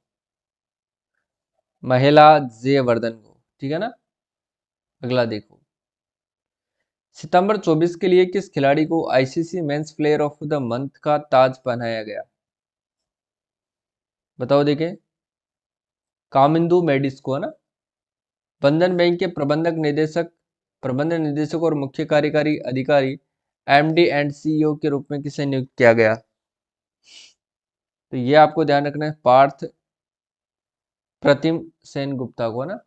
महिला जयवर्धन को। ठीक है ना। अगला देखो, सितंबर 24 के लिए किस खिलाड़ी को ICC men's player of the month का ताज पहनाया गया? बताओ देखें। कामिंदु मेडिस को, है ना। बंधन बैंक के प्रबंध निदेशक और मुख्य कार्यकारी अधिकारी MD एंड CEO के रूप में किसे नियुक्त किया गया? तो ये आपको ध्यान रखना है, पार्थ प्रतिम सेन गुप्ता को ना।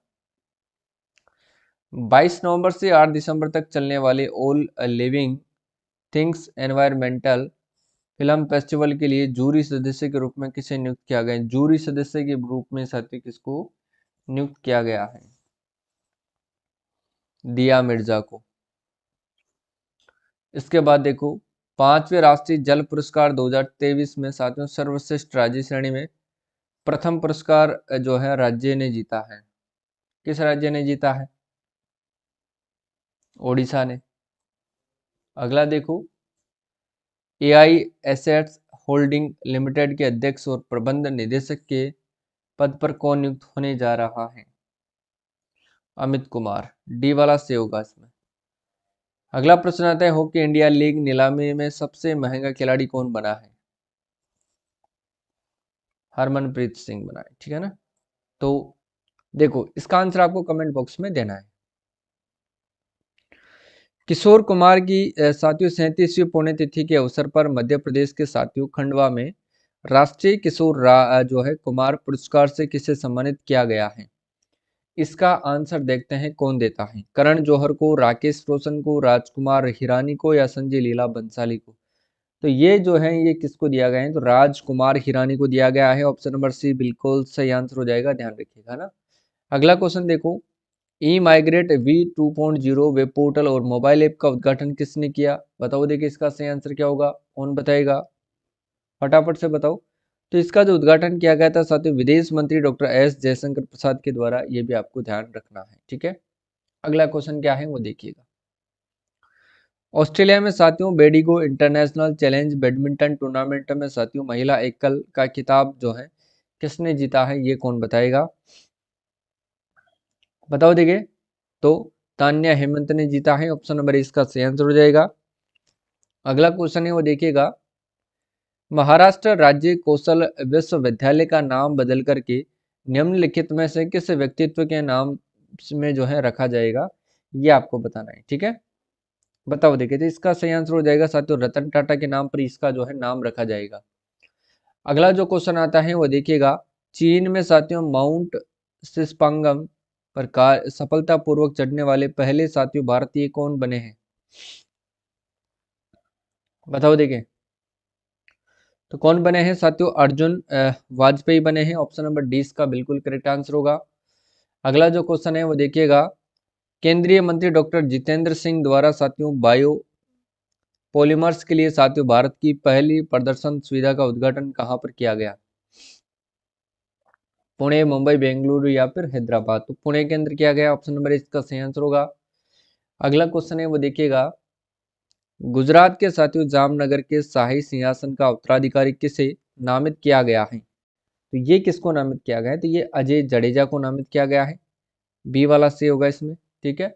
22 नवंबर से 8 दिसंबर तक चलने वाले all living things environmental film festival के लिए जूरी सदस्य के रूप में किसे नियुक्त किया गया? जूरी सदस्य के रूप में साथी किसको नियुक्त किया गया है? दिया मिर्जा को। इसके बाद देखो, 5वें राष्ट्रीय जल पुरस्कार 2023 में साथियों सर्वश्रेष्ठ राज्य श्रेणी में प्रथम पुरस्कार जो है राज्य ने जीता है। किस राज्य ने जीता है? ओडिशा ने। अगला देखो, एआई एसेट्स होल्डिंग लिमिटेड के अध्यक्ष और प्रबंध निदेशक के पद पर कौन नियुक्त होने जा रहा है? अमित कुमार। डी वाला से होगा इसमें। अगला प्रश्न आता है, हॉकी इंडिया लीग नीलामी में सबसे महंगा खिलाड़ी कौन बना है? हरमनप्रीत सिंह बना है, ठीक है ना। तो देखो, इसका आंसर आपको कमेंट बॉक्स में देना है। किशोर कुमार की साथियों 37वीं पुण्यतिथि के अवसर पर मध्य प्रदेश के साथियों खंडवा में राष्ट्रीय किशोर जो है कुमार पुरस्कार से किसे सम्मानित किया गया है? इसका आंसर देखते हैं कौन देता है। करण जौहर को, राकेश रोशन को, राजकुमार हिरानी को या संजय लीला बंसाली को? तो ये जो है ये किसको दिया गया है? तो राजकुमार हिरानी को दिया गया है। ऑप्शन नंबर सी बिल्कुल सही आंसर हो जाएगा, ध्यान रखिएगा ना। अगला क्वेश्चन देखो, ई माइग्रेट वी 2.0 वेब पोर्टल और मोबाइल ऐप का उद्घाटन किसने किया? बताओ, देखिए इसका सही आंसर क्या होगा, कौन बताएगा, फटाफट से बताओ। तो इसका जो उद्घाटन किया गया था साथियों विदेश मंत्री डॉक्टर एस जयशंकर प्रसाद के द्वारा, ये भी आपको ध्यान रखना है, ठीक है। अगला क्वेश्चन क्या है वो देखिएगा। ऑस्ट्रेलिया में साथियों बेडिगो इंटरनेशनल चैलेंज बैडमिंटन टूर्नामेंट में साथियों महिला एकल का खिताब जो है किसने जीता है? ये कौन बताएगा, बताओ देखिए। तो तान्या हेमंत ने जीता है। ऑप्शन नंबर इसका सही आंसर हो जाएगा। अगला क्वेश्चन है वो देखिएगा, महाराष्ट्र राज्य कौशल विश्वविद्यालय का नाम बदल करके निम्नलिखित में से किस व्यक्तित्व के नाम में जो है रखा जाएगा? ये आपको बताना है, ठीक है। बताओ देखिए, तो इसका सही आंसर हो जाएगा साथियों रतन टाटा के नाम पर इसका जो है नाम रखा जाएगा। अगला जो क्वेश्चन आता है वो देखिएगा, चीन में साथियों माउंट सिस्पांगम पर कार सफलतापूर्वक चढ़ने वाले पहले साथियों भारतीय कौन बने हैं? बताओ देखिए। तो कौन बने हैं साथियों? अर्जुन वाजपेयी बने हैं। ऑप्शन नंबर डी इसका बिल्कुल करेक्ट आंसर होगा। अगला जो क्वेश्चन है वो देखिएगा, केंद्रीय मंत्री डॉक्टर जितेंद्र सिंह द्वारा साथियों बायो पॉलीमर्स के लिए साथियों भारत की पहली प्रदर्शन सुविधा का उद्घाटन कहां पर किया गया? पुणे, मुंबई, बेंगलुरु या फिर हैदराबाद? तो पुणे के अंदर किया गया, ऑप्शन नंबर इसका सही आंसर होगा। अगला क्वेश्चन है वो देखिएगा, गुजरात के साथियों जामनगर के शाही सिंहासन का उत्तराधिकारी किसे नामित किया गया है? तो ये किसको नामित किया गया है? तो ये अजय जडेजा को नामित किया गया है। बी वाला से होगा इसमें, ठीक है।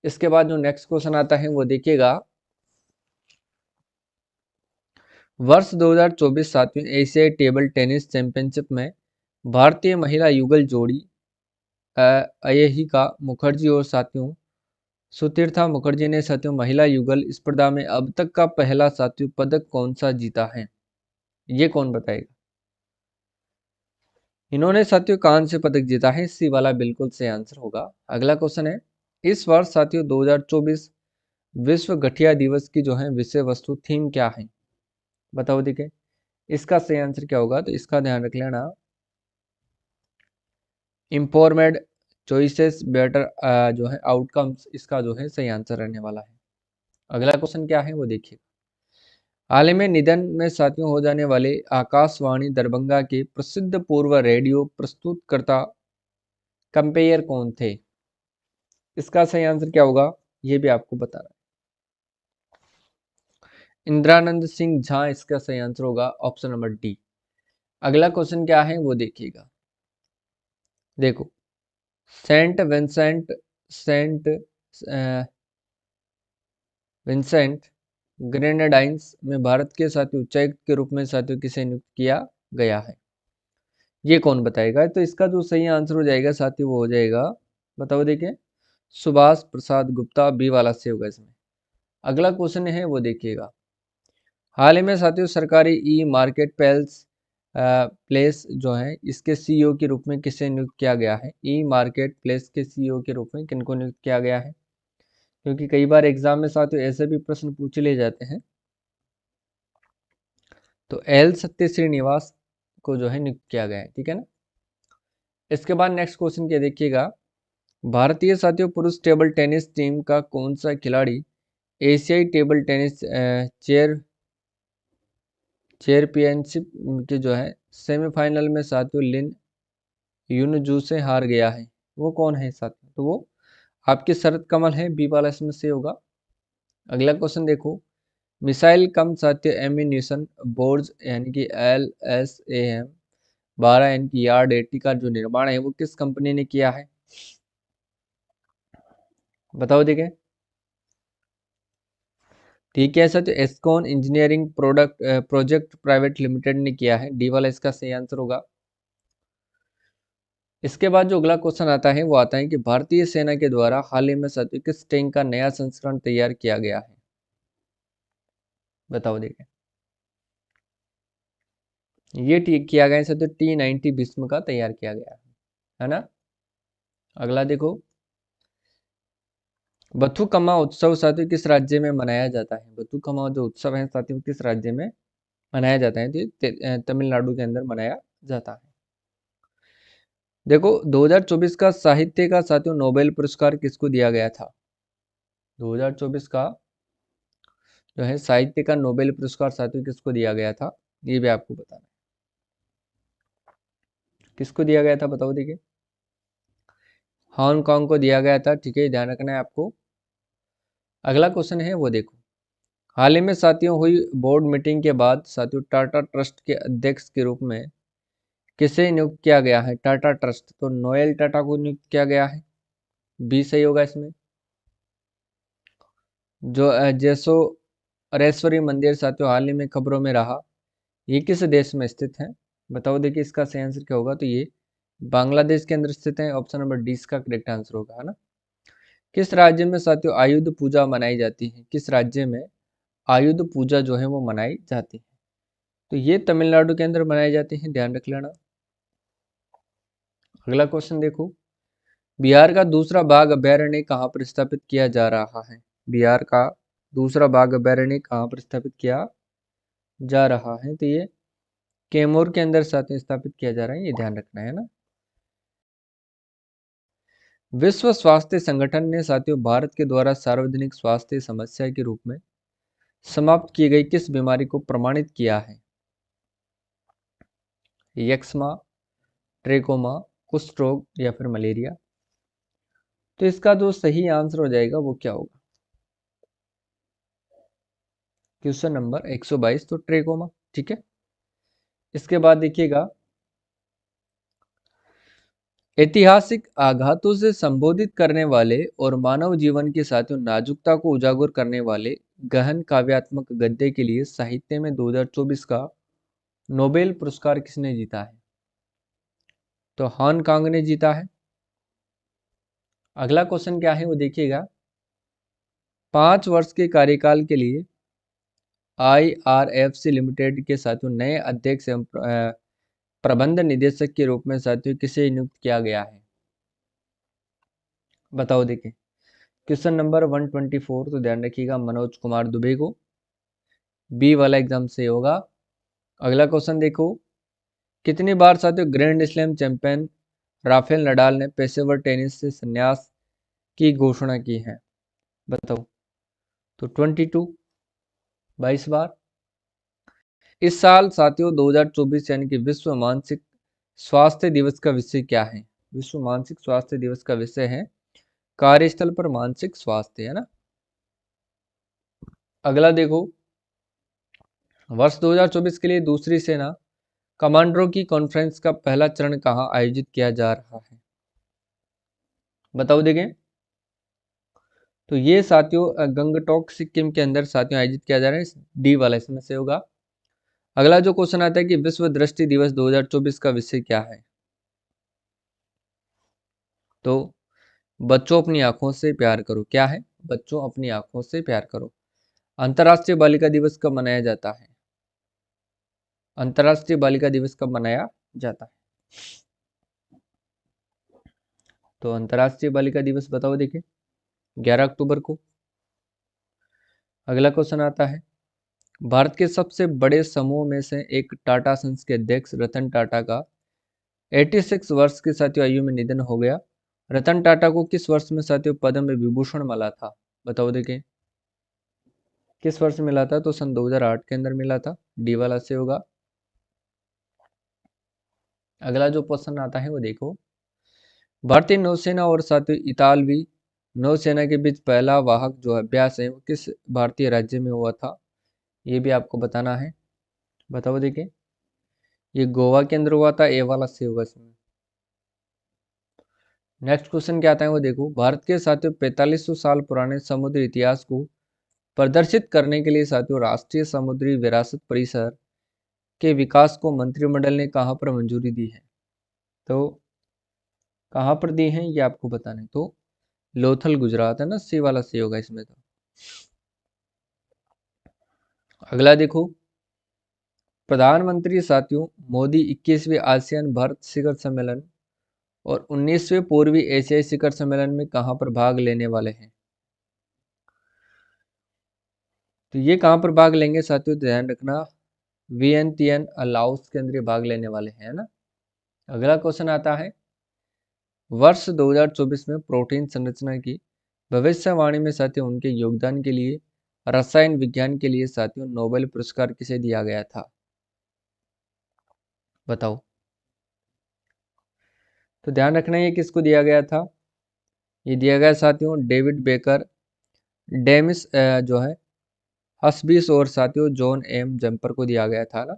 इसके बाद जो नेक्स्ट क्वेश्चन आता है वो देखिएगा, वर्ष 2024 सातवीं एशियाई टेबल टेनिस चैंपियनशिप में भारतीय महिला युगल जोड़ी अयहिका मुखर्जी और साथियों सुतीर्था मुखर्जी ने साथियों महिला युगल स्पर्धा में अब तक का पहला साथियों पदक कौन सा जीता है? ये कौन बताएगा? इन्होंने साथियों कांस्य पदक जीता है। सी वाला बिल्कुल सही आंसर होगा। अगला क्वेश्चन है, इस वर्ष साथियों 2024 विश्व गठिया दिवस की जो है विषय वस्तु थीम क्या है? बताओ देखिए, इसका सही आंसर क्या होगा? तो इसका ध्यान रख लेना, इम्पोरमेड चॉइसेस बेटर जो है आउटकम्स, इसका जो है सही आंसर रहने वाला है। अगला क्वेश्चन क्या है वो देखिए, हाल ही में निधन में साथियों हो जाने वाले आकाशवाणी दरभंगा के प्रसिद्ध पूर्व रेडियो प्रस्तुतकर्ता कंपेयर कौन थे? इसका सही आंसर क्या होगा ये भी आपको बताना है। इंद्रानंद सिंह झा इसका सही आंसर होगा, ऑप्शन नंबर डी। अगला क्वेश्चन क्या है वो देखिएगा, देखो, Saint Vincent Saint Vincent Grenadines में भारत के साथियों उच्चायुक्त के रूप में साथियों किसे नियुक्त किया गया है? ये कौन बताएगा? तो इसका जो सही आंसर हो जाएगा साथियों वो हो जाएगा, बताओ देखिए, सुभाष प्रसाद गुप्ता। बी वाला से होगा इसमें। अगला क्वेश्चन है वो देखिएगा, हाल ही में साथियों सरकारी ई मार्केट प्लेस जो है इसके सीईओ के रूप में किसे नियुक्त किया गया है? ई मार्केट प्लेस के सीईओ के रूप में किनको नियुक्त किया गया है? क्योंकि कई बार एग्जाम में साथियों ऐसे भी प्रश्न पूछ ले जाते हैं। तो एल सत्य श्रीनिवास को जो है नियुक्त किया गया है, ठीक है ना। इसके बाद नेक्स्ट क्वेश्चन क्या देखिएगा, भारतीय साथियों पुरुष टेबल टेनिस टीम का कौन सा खिलाड़ी एशियाई टेबल टेनिस चैंपियनशिप के जो है सेमीफाइनल में साथियों लिन युनजू से हार गया है? वो कौन है साथियों? तो वो आपकी शरद कमल है, बी वाला इसमें से होगा। अगला क्वेश्चन देखो, मिसाइल कम साथियों एम्यूनिशन बोर्ड यानी कि LSAM 12 यानी कि यार्ड 80 का जो निर्माण है वो किस कंपनी ने किया है? बताओ देखें। ठीक है सर, तो एस्कॉन इंजीनियरिंग प्रोजेक्ट प्राइवेट लिमिटेड ने किया है, डी वाला इसका सही आंसर होगा। इसके बाद जो अगला क्वेश्चन आता है वो आता है कि भारतीय सेना के द्वारा हाल ही में साथियों किस टैंक का नया संस्करण तैयार किया गया है? बताओ देखें। ये किया गया है साथियों T90 भीष्म का तैयार किया गया है ना। अगला देखो, बथुकम्मा उत्सव साथियों किस राज्य में मनाया जाता है? बथुकम्मा जो उत्सव है साथियों किस राज्य में मनाया जाता है? तो ये तमिलनाडु के अंदर मनाया जाता है। देखो 2024 का साहित्य का साथियों नोबेल पुरस्कार किसको दिया गया था? 2024 का जो है साहित्य का नोबेल पुरस्कार साथियों किसको दिया गया था? ये भी आपको बताना है। किसको दिया गया था बताओ देखिए। हांगकांग को दिया गया था, ठीक है, ध्यान रखना है आपको। अगला क्वेश्चन है वो देखो, हाल ही में साथियों हुई बोर्ड मीटिंग के बाद साथियों टाटा ट्रस्ट के अध्यक्ष के रूप में किसे नियुक्त किया गया है? टाटा ट्रस्ट, तो नोएल टाटा को नियुक्त किया गया है, बी सही होगा इसमें। जो जैसो अरेश्वरी मंदिर साथियों हाल ही में खबरों में रहा, ये किस देश में स्थित है? बताओ देखिए इसका सही आंसर क्या होगा, तो ये बांग्लादेश के अंदर स्थित है, ऑप्शन नंबर डी इसका करेक्ट आंसर होगा, है ना। किस राज्य में साथियों आयुध पूजा मनाई जाती है? किस राज्य में आयुध पूजा जो है वो मनाई जाती है? तो ये तमिलनाडु के अंदर मनाई जाती है, ध्यान रख लेना। अगला क्वेश्चन देखो, बिहार का दूसरा बाघ अभयारण्य कहाँ पर स्थापित किया जा रहा है? बिहार का दूसरा बाघ अभयारण्य कहाँ पर स्थापित किया जा रहा है? तो ये कैमूर के अंदर साथ में स्थापित किया जा रहा है, ये ध्यान रखना है ना। विश्व स्वास्थ्य संगठन ने साथियों भारत के द्वारा सार्वजनिक स्वास्थ्य समस्या के रूप में समाप्त की गई किस बीमारी को प्रमाणित किया है? यक्ष्मा, ट्रेकोमा, कुष्ठ रोग या फिर मलेरिया? तो इसका जो सही आंसर हो जाएगा वो क्या होगा? क्वेश्चन नंबर 122, तो ट्रेकोमा, ठीक है। इसके बाद देखिएगा, ऐतिहासिक आघातों से संबोधित करने वाले और मानव जीवन के साथियों नाजुकता को उजागर करने वाले गहन काव्यात्मक गद्य के लिए साहित्य में 2024 का नोबेल पुरस्कार किसने जीता है? तो हान कांग ने जीता है। अगला क्वेश्चन क्या है वो देखिएगा, 5 वर्ष के कार्यकाल के लिए IRFC लिमिटेड के साथियों नए अध्यक्ष एवं प्रबंध निदेशक के रूप में साथियों किसे नियुक्त किया गया है? बताओ देखिए। क्वेश्चन नंबर 124, तो ध्यान रखिएगा मनोज कुमार दुबे को, बी वाला एग्जाम से होगा। अगला क्वेश्चन देखो, कितनी बार साथियों grand slam champion Rafael Nadal ने पेशेवर टेनिस से संन्यास की घोषणा की है? बताओ। तो 22, 22 बार। इस साल साथियों 2024 यानी कि विश्व मानसिक स्वास्थ्य दिवस का विषय क्या है? विश्व मानसिक स्वास्थ्य दिवस का विषय है कार्यस्थल पर मानसिक स्वास्थ्य, है ना। अगला देखो, वर्ष 2024 के लिए दूसरी सेना कमांडरों की कॉन्फ्रेंस का पहला चरण कहां आयोजित किया जा रहा है? बताओ देखें। तो ये साथियों गंगटोक सिक्किम के अंदर साथियों आयोजित किया जा रहा है, डी वाला इसमें से होगा। अगला जो क्वेश्चन आता है कि विश्व दृष्टि दिवस 2024 का विषय क्या है? तो बच्चों अपनी आंखों से प्यार करो, क्या है? बच्चों अपनी आंखों से प्यार करो। अंतर्राष्ट्रीय बालिका दिवस कब मनाया जाता है? अंतर्राष्ट्रीय बालिका दिवस कब मनाया जाता है? तो अंतर्राष्ट्रीय बालिका दिवस बताओ देखिए, 11 अक्टूबर को। अगला क्वेश्चन आता है, भारत के सबसे बड़े समूह में से एक टाटा सन्स के अध्यक्ष रतन टाटा का 86 वर्ष की साथियों आयु में निधन हो गया। रतन टाटा को किस वर्ष में साथियों पद्म विभूषण मिला था? बताओ देखिए। किस वर्ष मिला था? तो सन 2008 के अंदर मिला था, डी वाला से होगा। अगला जो क्वेश्चन आता है वो देखो, भारतीय नौसेना और साथियों इतालवी नौसेना के बीच पहला वाहक जो अभ्यास है वो किस भारतीय राज्य में हुआ था, ये भी आपको बताना है। बताओ देखिए, ये गोवा के अंदर हुआ था, ए वाला सही होगा इसमें। नेक्स्ट क्वेश्चन क्या आता है वो देखो, भारत के साथियों 4500 साल पुराने समुद्री इतिहास को प्रदर्शित करने के लिए साथियों राष्ट्रीय समुद्री विरासत परिसर के विकास को मंत्रिमंडल ने कहाँ पर मंजूरी दी है? तो कहाँ पर दी है ये आपको बताना है। तो लोथल गुजरात है ना, सी वाला सही होगा इसमें। तो अगला देखो, प्रधानमंत्री साथियों मोदी 21वें आसियान भारत शिखर सम्मेलन और 19वें पूर्वी एशियाई शिखर सम्मेलन में कहां पर भाग लेने वाले हैं? तो ये कहां पर भाग लेंगे साथियों, ध्यान रखना, वियंतियन लाओस के अंदर ये भाग लेने वाले हैं ना। अगला क्वेश्चन आता है, वर्ष 2024 में प्रोटीन संरचना की भविष्यवाणी में साथियों उनके योगदान के लिए रसायन विज्ञान के लिए साथियों नोबेल पुरस्कार किसे दिया गया था? बताओ। तो ध्यान रखना ये किसको दिया गया था, ये दिया गया साथियों डेविड बेकर, डेमिस जो है हस्बीस और साथियों जॉन एम जम्पर को दिया गया था ना।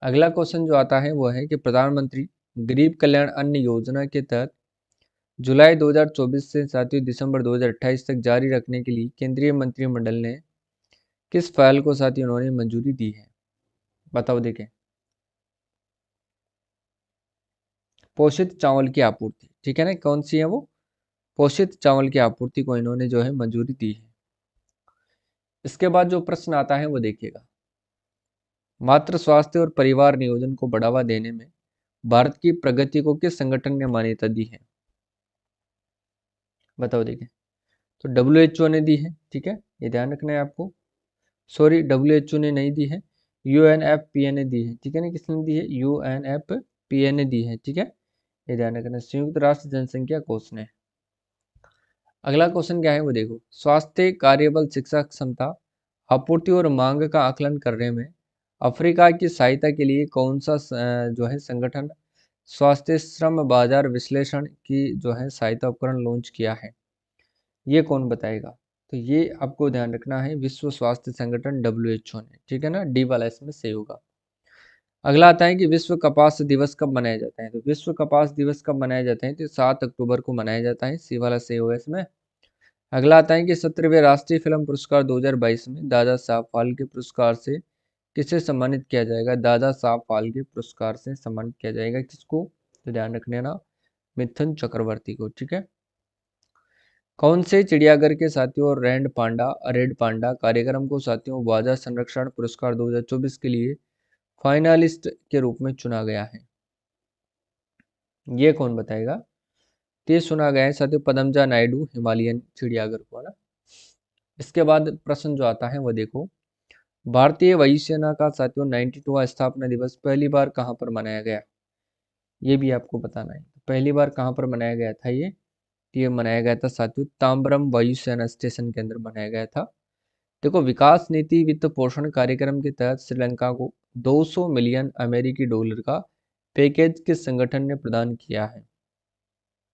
अगला क्वेश्चन जो आता है वो है कि प्रधानमंत्री गरीब कल्याण अन्न योजना के तहत जुलाई 2024 से साथियों दिसंबर 2028 तक जारी रखने के लिए केंद्रीय मंत्रिमंडल ने किस फाइल को साथियों उन्होंने मंजूरी दी है? बताओ देखें, पोषित चावल की आपूर्ति, ठीक है ना, कौन सी है वो, पोषित चावल की आपूर्ति को इन्होंने जो है मंजूरी दी है। इसके बाद जो प्रश्न आता है वो देखिएगा, मातृ स्वास्थ्य और परिवार नियोजन को बढ़ावा देने में भारत की प्रगति को किस संगठन ने मान्यता दी है? बताओ देखिए। तो WHO ने दी है, ठीक है, ये ध्यान रखना है आपको। सॉरी, WHO ने नहीं दी है, UNFPA ने दी है, ठीक है ना, किसने दी है, UNFPA ने दी है, ठीक है, ये ध्यान रखना, संयुक्त राष्ट्र जनसंख्या कोष ने। अगला क्वेश्चन क्या है वो देखो, स्वास्थ्य कार्यबल शिक्षा क्षमता आपूर्ति और मांग का आकलन करने में अफ्रीका की सहायता के लिए कौन सा जो है संगठन स्वास्थ्य श्रम बाजार विश्लेषण की जो है सहायता उपकरण लॉन्च किया है? ये कौन बताएगा? तो ये आपको ध्यान रखना है, विश्व स्वास्थ्य संगठन WHO ने, ठीक है ना, डी वाला इसमें सही होगा। अगला आता है कि विश्व कपास दिवस कब मनाया जाता है? तो विश्व कपास दिवस कब मनाया जाता है? तो 7 अक्टूबर को मनाया जाता है, सी वाला सही होगा इसमें। अगला आता है कि 17वें राष्ट्रीय फिल्म पुरस्कार 2022 में दादा साहब फाल्के पुरस्कार से किसे सम्मानित किया जाएगा? दादा साहब फाल्के पुरस्कार से सम्मानित किया जाएगा किसको? तो ध्यान रखने ना, मिथुन चक्रवर्ती को, ठीक है। कौन से चिड़ियाघर के साथियों रेड पांडा कार्यक्रम को साथियों वाजा संरक्षण पुरस्कार 2024 के लिए फाइनलिस्ट के रूप में चुना गया है? ये कौन बताएगा? तो ये चुना गया है साथियों पदमजा नायडू हिमालयन चिड़ियाघर को ना। इसके बाद प्रश्न जो आता है वो देखो, भारतीय वायुसेना का साथियों 92वां स्थापना दिवस पहली बार कहां पर मनाया गया? ये भी आपको बताना है, पहली बार कहां पर मनाया गया था ये? तो ये मनाया गया था साथियों ताम्बरम वायुसेना स्टेशन के अंदर मनाया गया था। देखो, विकास नीति वित्त पोषण कार्यक्रम के तहत श्रीलंका को 200 मिलियन अमेरिकी डॉलर का पैकेज किस संगठन ने प्रदान किया है?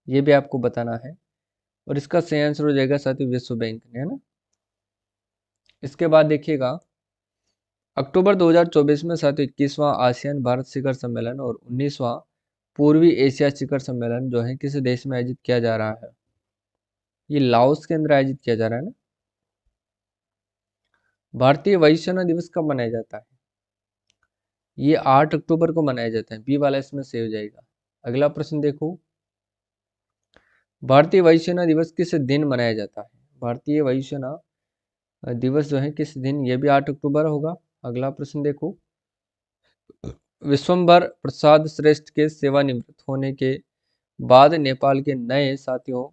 ये भी आपको बताना है, और इसका सही आंसर हो जाएगा साथियों विश्व बैंक ने, है ना। इसके बाद देखिएगा, अक्टूबर 2024 में साथियों 21वां आसियान भारत शिखर सम्मेलन और 19वां पूर्वी एशिया शिखर सम्मेलन जो है किस देश में आयोजित किया जा रहा है? ये लाओस के अंदर आयोजित किया जा रहा है ना। भारतीय वायुसेना दिवस कब मनाया जाता है? ये 8 अक्टूबर को मनाया जाता है, बी वाला इसमें सही हो जाएगा। अगला प्रश्न देखो, भारतीय वायुसेना दिवस किस दिन मनाया जाता है? भारतीय वायुसेना दिवस जो है किस दिन, ये भी 8 अक्टूबर होगा। अगला प्रश्न देखो, विश्वम्भर प्रसाद श्रेष्ठ के सेवानिवृत्त होने के बाद नेपाल के नए साथियों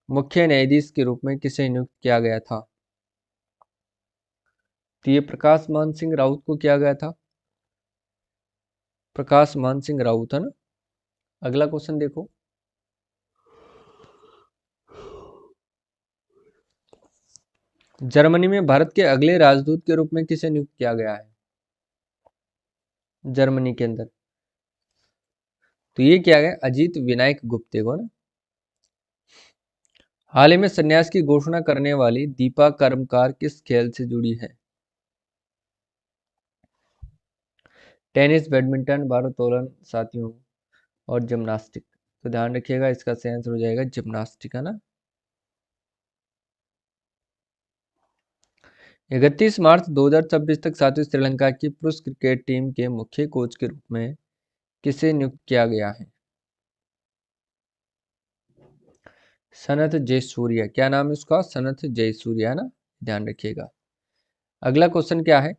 मुख्य न्यायाधीश के रूप में किसे नियुक्त किया गया था? तो ये प्रकाश मान सिंह राउत को किया गया था, प्रकाश मान सिंह राउत, है ना। अगला क्वेश्चन देखो, जर्मनी में भारत के अगले राजदूत के रूप में किसे नियुक्त किया गया है? जर्मनी के अंदर तो ये किया गया अजीत विनायक गुप्ते को ना। हाल ही में संन्यास की घोषणा करने वाली दीपा कर्मकार किस खेल से जुड़ी है? टेनिस, बैडमिंटन, भारोत्तोलन साथियों और जिम्नास्टिक। तो ध्यान रखिएगा, इसका सही आंसर हो जाएगा जिम्नास्टिक, है ना। 31 मार्च 2026 तक साथियों श्रीलंका की पुरुष क्रिकेट टीम के मुख्य कोच के रूप में किसे नियुक्त किया गया है? सनथ जयसूर्या। क्या नाम है उसका? सनथ जयसूर्या, है ना। ध्यान रखिएगा। अगला क्वेश्चन क्या है?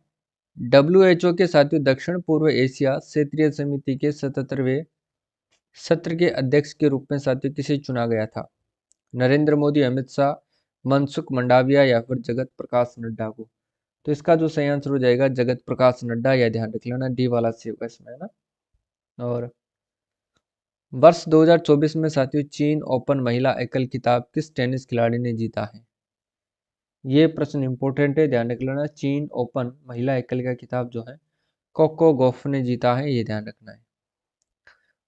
WHO के साथियों दक्षिण पूर्व एशिया क्षेत्रीय समिति के 77वें सत्र के अध्यक्ष के रूप में साथियों किसे चुना गया था? नरेंद्र मोदी, अमित शाह, मनसुख मंडाविया या फिर जगत प्रकाश नड्डा को? तो इसका जो सही आंसर हो जाएगा जगत प्रकाश नड्डा, या ध्यान रख लेना डी वाला से होगा इसमें, है ना। और वर्ष 2024 में साथियों चीन ओपन महिला एकल खिताब किस टेनिस खिलाड़ी ने जीता है? ये प्रश्न इंपॉर्टेंट है, ध्यान रख लेना। चीन ओपन महिला एकल का खिताब जो है कोको गॉफ ने जीता है, ये ध्यान रखना है।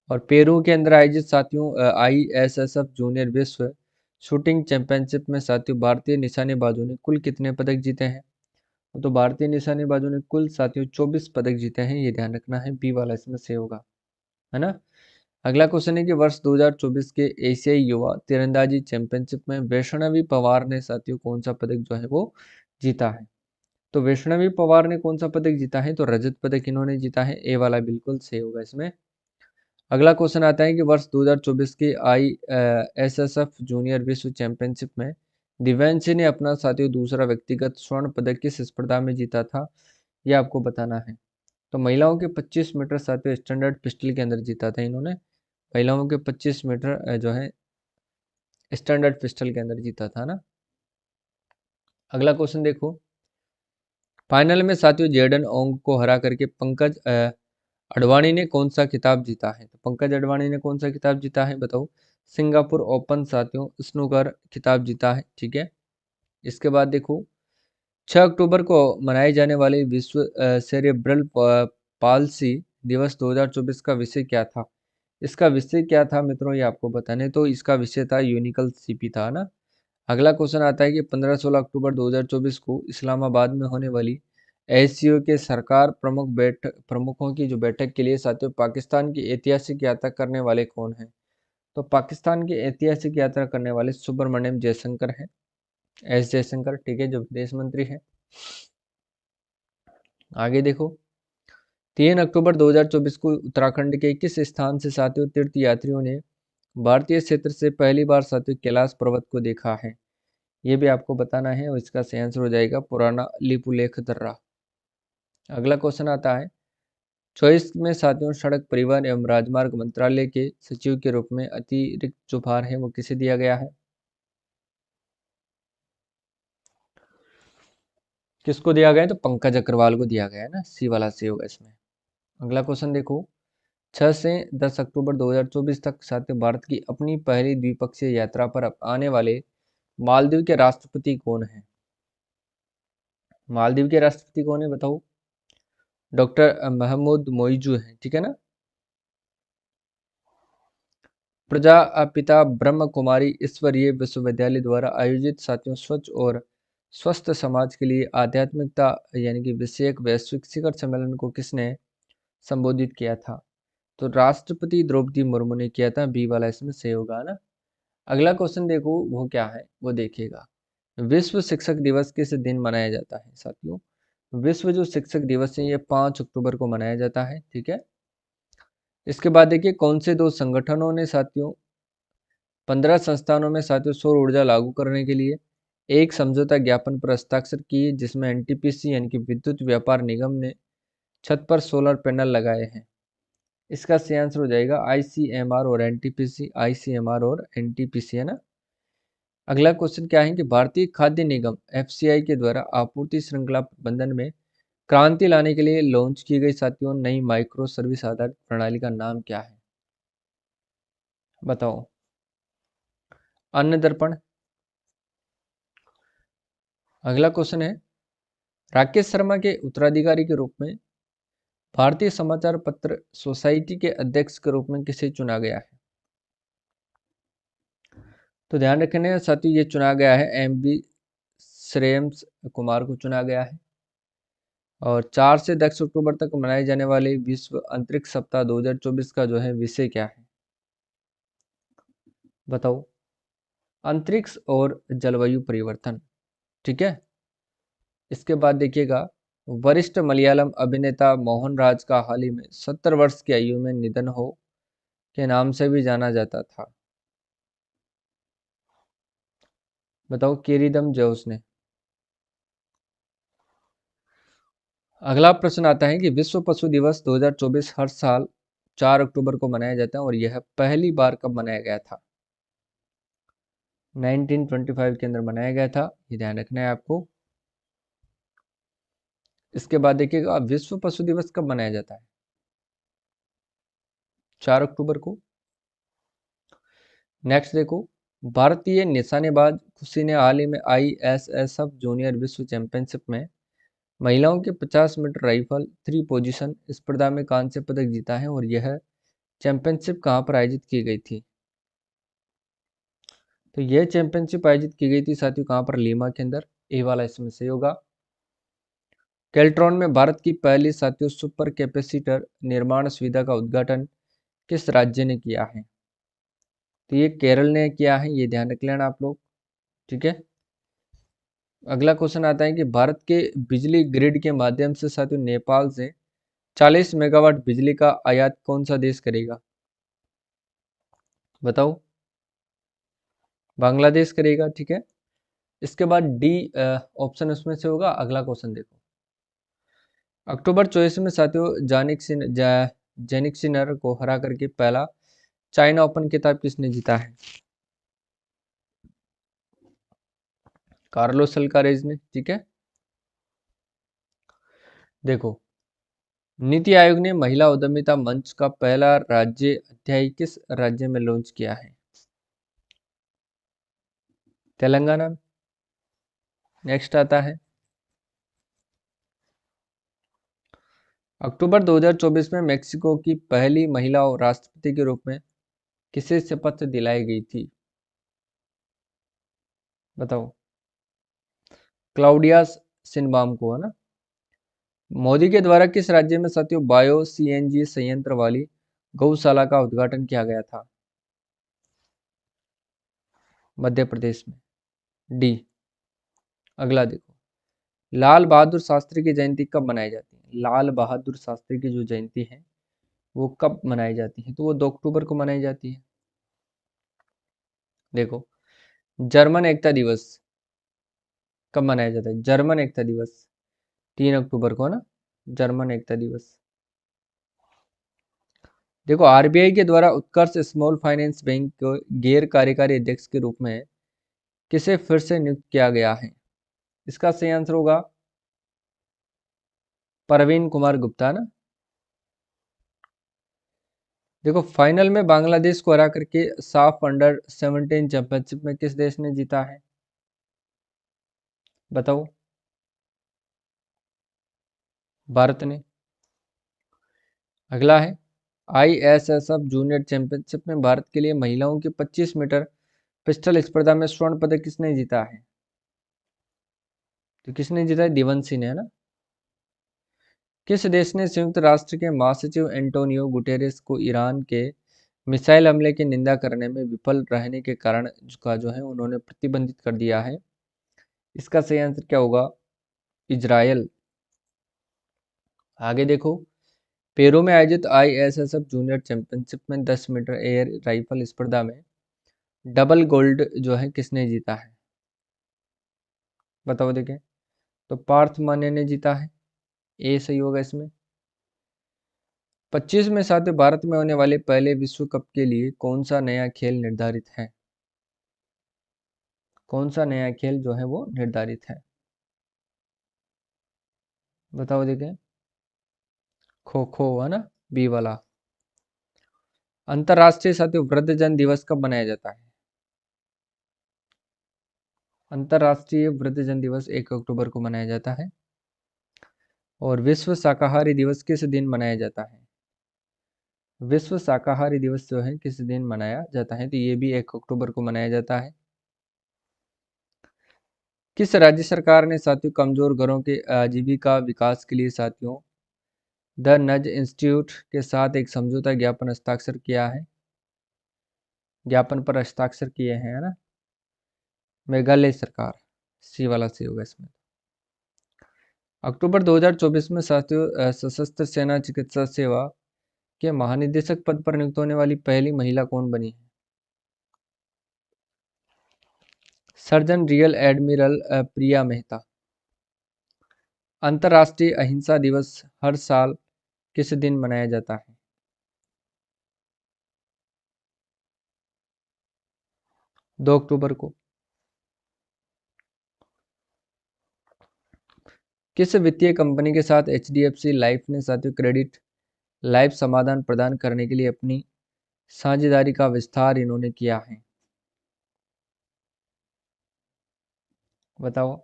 और पेरू के अंदर आयोजित साथियों ISSF जूनियर विश्व शूटिंग चैंपियनशिप में साथियों भारतीय निशानेबाजों ने कुल कितने पदक जीते हैं? तो भारतीय निशानेबाजों ने कुल साथियों 24 पदक जीते हैं, ये ध्यान रखना है। बी वाला इसमें से होगा, है ना। अगला क्वेश्चन है कि वर्ष 2024 के एशियाई युवा तीरंदाजी चैंपियनशिप में वैष्णवी पवार ने साथियों कौन सा पदक जो है वो जीता है? तो वैष्णवी पवार ने कौन सा पदक जीता है? तो रजत पदक इन्होंने जीता है। ए वाला बिल्कुल सही होगा इसमें। अगला क्वेश्चन आता है कि वर्ष 2024 की ISSF जूनियर विश्व चैंपियनशिप में दिव्यांशी ने अपना साथियों दूसरा व्यक्तिगत स्वर्ण पदक किस स्पर्धा में जीता था, यह आपको बताना है। तो महिलाओं के 25 मीटर साथियों स्टैंडर्ड पिस्टल के अंदर जीता था इन्होंने। महिलाओं के 25 मीटर जो है स्टैंडर्ड पिस्टल के अंदर जीता था ना। अगला क्वेश्चन देखो, फाइनल में साथियों जेडन ओंग को हरा करके पंकज अडवाणी ने कौन सा खिताब जीता है? तो पंकज अडवाणी ने कौन सा खिताब जीता है बताओ? सिंगापुर ओपन साथियों स्नूकर खिताब जीता है, ठीक है। इसके बाद देखो, 6 अक्टूबर को मनाए जाने वाले विश्व सेरेब्रल पाल्सी दिवस 2024 का विषय क्या था? इसका विषय क्या था मित्रों, ये आपको बताने। तो इसका विषय था यूनिकल सीपी था ना। अगला क्वेश्चन आता है कि 15-16 अक्टूबर 2024 को इस्लामाबाद में होने वाली एससीओ के सरकार प्रमुखों की जो बैठक के लिए साथियों पाकिस्तान की ऐतिहासिक यात्रा करने वाले कौन हैं? तो पाकिस्तान की ऐतिहासिक यात्रा करने वाले सुब्रमण्यम जयशंकर हैं, एस जयशंकर, ठीक है, जो विदेश मंत्री हैं। आगे देखो, 3 अक्टूबर 2024 को उत्तराखंड के किस स्थान से साथियों तीर्थ यात्रियों ने भारतीय क्षेत्र से पहली बार साथियों कैलाश पर्वत को देखा है? ये भी आपको बताना है और इसका सही आंसर हो जाएगा पुराना लिपुलेख दर्रा। अगला क्वेश्चन आता है, 24 में साथियों सड़क परिवहन एवं राजमार्ग मंत्रालय के सचिव के रूप में अतिरिक्त जो भार है वो किसे दिया गया है? किसको दिया गया है? तो पंकज अग्रवाल को दिया गया है ना। सी वाला सी होगा इसमें। अगला क्वेश्चन देखो, 6 से 10 अक्टूबर 2024 तक साथियों भारत की अपनी पहली द्विपक्षीय यात्रा पर आने वाले मालदीव के राष्ट्रपति कौन है? मालदीव के राष्ट्रपति कौन है बताओ? डॉक्टर महमूद मोइजू है, ठीक है ना। प्रजापिता ब्रह्म कुमारी ईश्वरीय विश्वविद्यालय द्वारा आयोजित साथियों स्वच्छ और स्वस्थ समाज के लिए आध्यात्मिकता यानी कि विषयक वैश्विक शिखर सम्मेलन को किसने संबोधित किया था? तो राष्ट्रपति द्रौपदी मुर्मू ने किया था। बी वाला इसमें सही होगा ना। अगला क्वेश्चन देखो, वो क्या है वो देखिएगा। विश्व शिक्षक दिवस किस दिन मनाया जाता है साथियों? विश्व जो शिक्षक दिवस है ये 5 अक्टूबर को मनाया जाता है, ठीक है। इसके बाद देखिए, कौन से दो संगठनों ने साथियों 15 संस्थानों में साथियों सौर ऊर्जा लागू करने के लिए एक समझौता ज्ञापन पर हस्ताक्षर किए, जिसमें एनटीपीसी यानी कि विद्युत व्यापार निगम ने छत पर सोलर पैनल लगाए हैं? इसका सही आंसर हो जाएगा ICMR और एनटीपीसी, ICMR और एनटीपीसी, है ना। अगला क्वेश्चन क्या है कि भारतीय खाद्य निगम FCI के द्वारा आपूर्ति श्रृंखला प्रबंधन में क्रांति लाने के लिए लॉन्च की गई साथियों नई माइक्रो सर्विस आधारित प्रणाली का नाम क्या है बताओ? अन्न दर्पण। अगला क्वेश्चन है, राकेश शर्मा के उत्तराधिकारी के रूप में भारतीय समाचार पत्र सोसाइटी के अध्यक्ष के रूप में किसे चुना गया है? तो ध्यान रखने साथियों ये चुना गया है एम.वी. श्रेयस कुमार को चुना गया है। और 4 से 10 अक्टूबर तक मनाए जाने वाले विश्व अंतरिक्ष सप्ताह 2024 का जो है विषय क्या है, बताओ। अंतरिक्ष और जलवायु परिवर्तन, ठीक है। इसके बाद देखिएगा, वरिष्ठ मलयालम अभिनेता मोहनराज का हाल ही में 70 वर्ष की आयु में निधन हो के नाम से भी जाना जाता था, बताओ। किरीदम जोस ने। अगला प्रश्न आता है कि विश्व पशु दिवस 2024 हर साल 4 अक्टूबर को मनाया जाता है और यह पहली बार कब मनाया गया था, 1925 के अंदर मनाया गया था, ये ध्यान रखना है आपको। इसके बाद देखिएगा, विश्व पशु दिवस कब मनाया जाता है, 4 अक्टूबर को। नेक्स्ट देखो, भारतीय निशानेबाज खुशी ने हाल ही में ISSF जूनियर विश्व चैंपियनशिप में महिलाओं के 50 मीटर राइफल 3 पोजीशन स्पर्धा में कांस्य पदक जीता है और यह चैंपियनशिप कहां पर आयोजित की गई थी, तो यह चैंपियनशिप आयोजित की गई थी साथियों कहां पर, लीमा के अंदर। ए वाला इसमें सही होगा। कैल्ट्रॉन में भारत की पहली साथियों सुपर कैपेसिटर निर्माण सुविधा का उद्घाटन किस राज्य ने किया है, तो ये केरल ने किया है, ये ध्यान रख लेना आप लोग, ठीक है। अगला क्वेश्चन आता है कि भारत के बिजली ग्रिड के माध्यम से साथियों नेपाल से 40 मेगावाट बिजली का आयात कौन सा देश करेगा, बताओ। बांग्लादेश करेगा, ठीक है। इसके बाद डी ऑप्शन उसमें से होगा। अगला क्वेश्चन देखो, अक्टूबर 24 में साथियों जेनिक सिनर को हरा करके पहला चाइना ओपन खिताब किसने जीता है, कार्लोस अल्कारेज ने, ठीक है। देखो, नीति आयोग ने महिला उद्यमिता मंच का पहला राज्य अध्याय किस राज्य में लॉन्च किया है, तेलंगाना। नेक्स्ट आता है, अक्टूबर 2024 में मेक्सिको की पहली महिला राष्ट्रपति के रूप में किसे शपथ दिलाई गई थी, बताओ। क्लाउडिया सिनबाम को, है ना। मोदी के द्वारा किस राज्य में साथियों बायो CNG संयंत्र वाली गौशाला का उद्घाटन किया गया था, मध्य प्रदेश में, डी। अगला देखो, लाल बहादुर शास्त्री की जयंती कब मनाई जाती है, लाल बहादुर शास्त्री की जो जयंती है वो कब मनाई जाती है, तो वो 2 अक्टूबर को मनाई जाती है। देखो, जर्मन एकता दिवस कब मनाया जाता है, जर्मन एकता दिवस 3 अक्टूबर को, है ना, जर्मन एकता दिवस। देखो, RBI के द्वारा उत्कर्ष स्मॉल फाइनेंस बैंक को गैर कार्यकारी अध्यक्ष के रूप में किसे फिर से नियुक्त किया गया है, इसका सही आंसर होगा परवीन कुमार गुप्ता ना। देखो, फाइनल में बांग्लादेश को हरा करके साफ अंडर 17 चैंपियनशिप में किस देश ने जीता है, बताओ। भारत ने। अगला है, ISSF जूनियर चैंपियनशिप में भारत के लिए महिलाओं की 25 मीटर पिस्टल स्पर्धा में स्वर्ण पदक किसने जीता है, तो किसने जीता है, दिवंशी ने, है ना। किस देश ने संयुक्त राष्ट्र के महासचिव एंटोनियो गुटेरेस को ईरान के मिसाइल हमले की निंदा करने में विफल रहने के कारण का जो है उन्होंने प्रतिबंधित कर दिया है, इसका सही आंसर क्या होगा, इजराइल। आगे देखो, पेरू में आयोजित ISSF जूनियर चैंपियनशिप में 10 मीटर एयर राइफल स्पर्धा में डबल गोल्ड जो है किसने जीता है, बताओ देखें। तो पार्थ माने ने जीता है, ए सही होगा इसमें। 25 में साथ भारत में होने वाले पहले विश्व कप के लिए कौन सा नया खेल निर्धारित है, कौन सा नया खेल जो है वो निर्धारित है, बताओ देखें। खो खो, है ना, बी वाला। अंतरराष्ट्रीय साथियों वृद्धजन दिवस कब मनाया जाता है, अंतरराष्ट्रीय वृद्धजन दिवस 1 अक्टूबर को मनाया जाता है। और विश्व शाकाहारी दिवस किस दिन मनाया जाता है, विश्व शाकाहारी दिवस जो है किस दिन मनाया जाता है, तो ये भी 1 अक्टूबर को मनाया जाता है। किस राज्य सरकार ने साथियों कमजोर घरों के आजीविका विकास के लिए साथियों द नज इंस्टीट्यूट के साथ एक समझौता ज्ञापन हस्ताक्षर किया है, ज्ञापन पर हस्ताक्षर किए हैं, है ना? मेघालय सरकार, सी वाला सी होगा इसमें। अक्टूबर 2024 में साथियों सशस्त्र सेना चिकित्सा सेवा के महानिदेशक पद पर नियुक्त होने वाली पहली महिला कौन बनी है? सर्जन रियल एडमिरल प्रिया मेहता। अंतर्राष्ट्रीय अहिंसा दिवस हर साल किस दिन मनाया जाता है? 2 अक्टूबर को। किस वित्तीय कंपनी के साथ एचडीएफसी लाइफ ने साथियों क्रेडिट लाइफ समाधान प्रदान करने के लिए अपनी साझेदारी का विस्तार इन्होंने किया है? बताओ।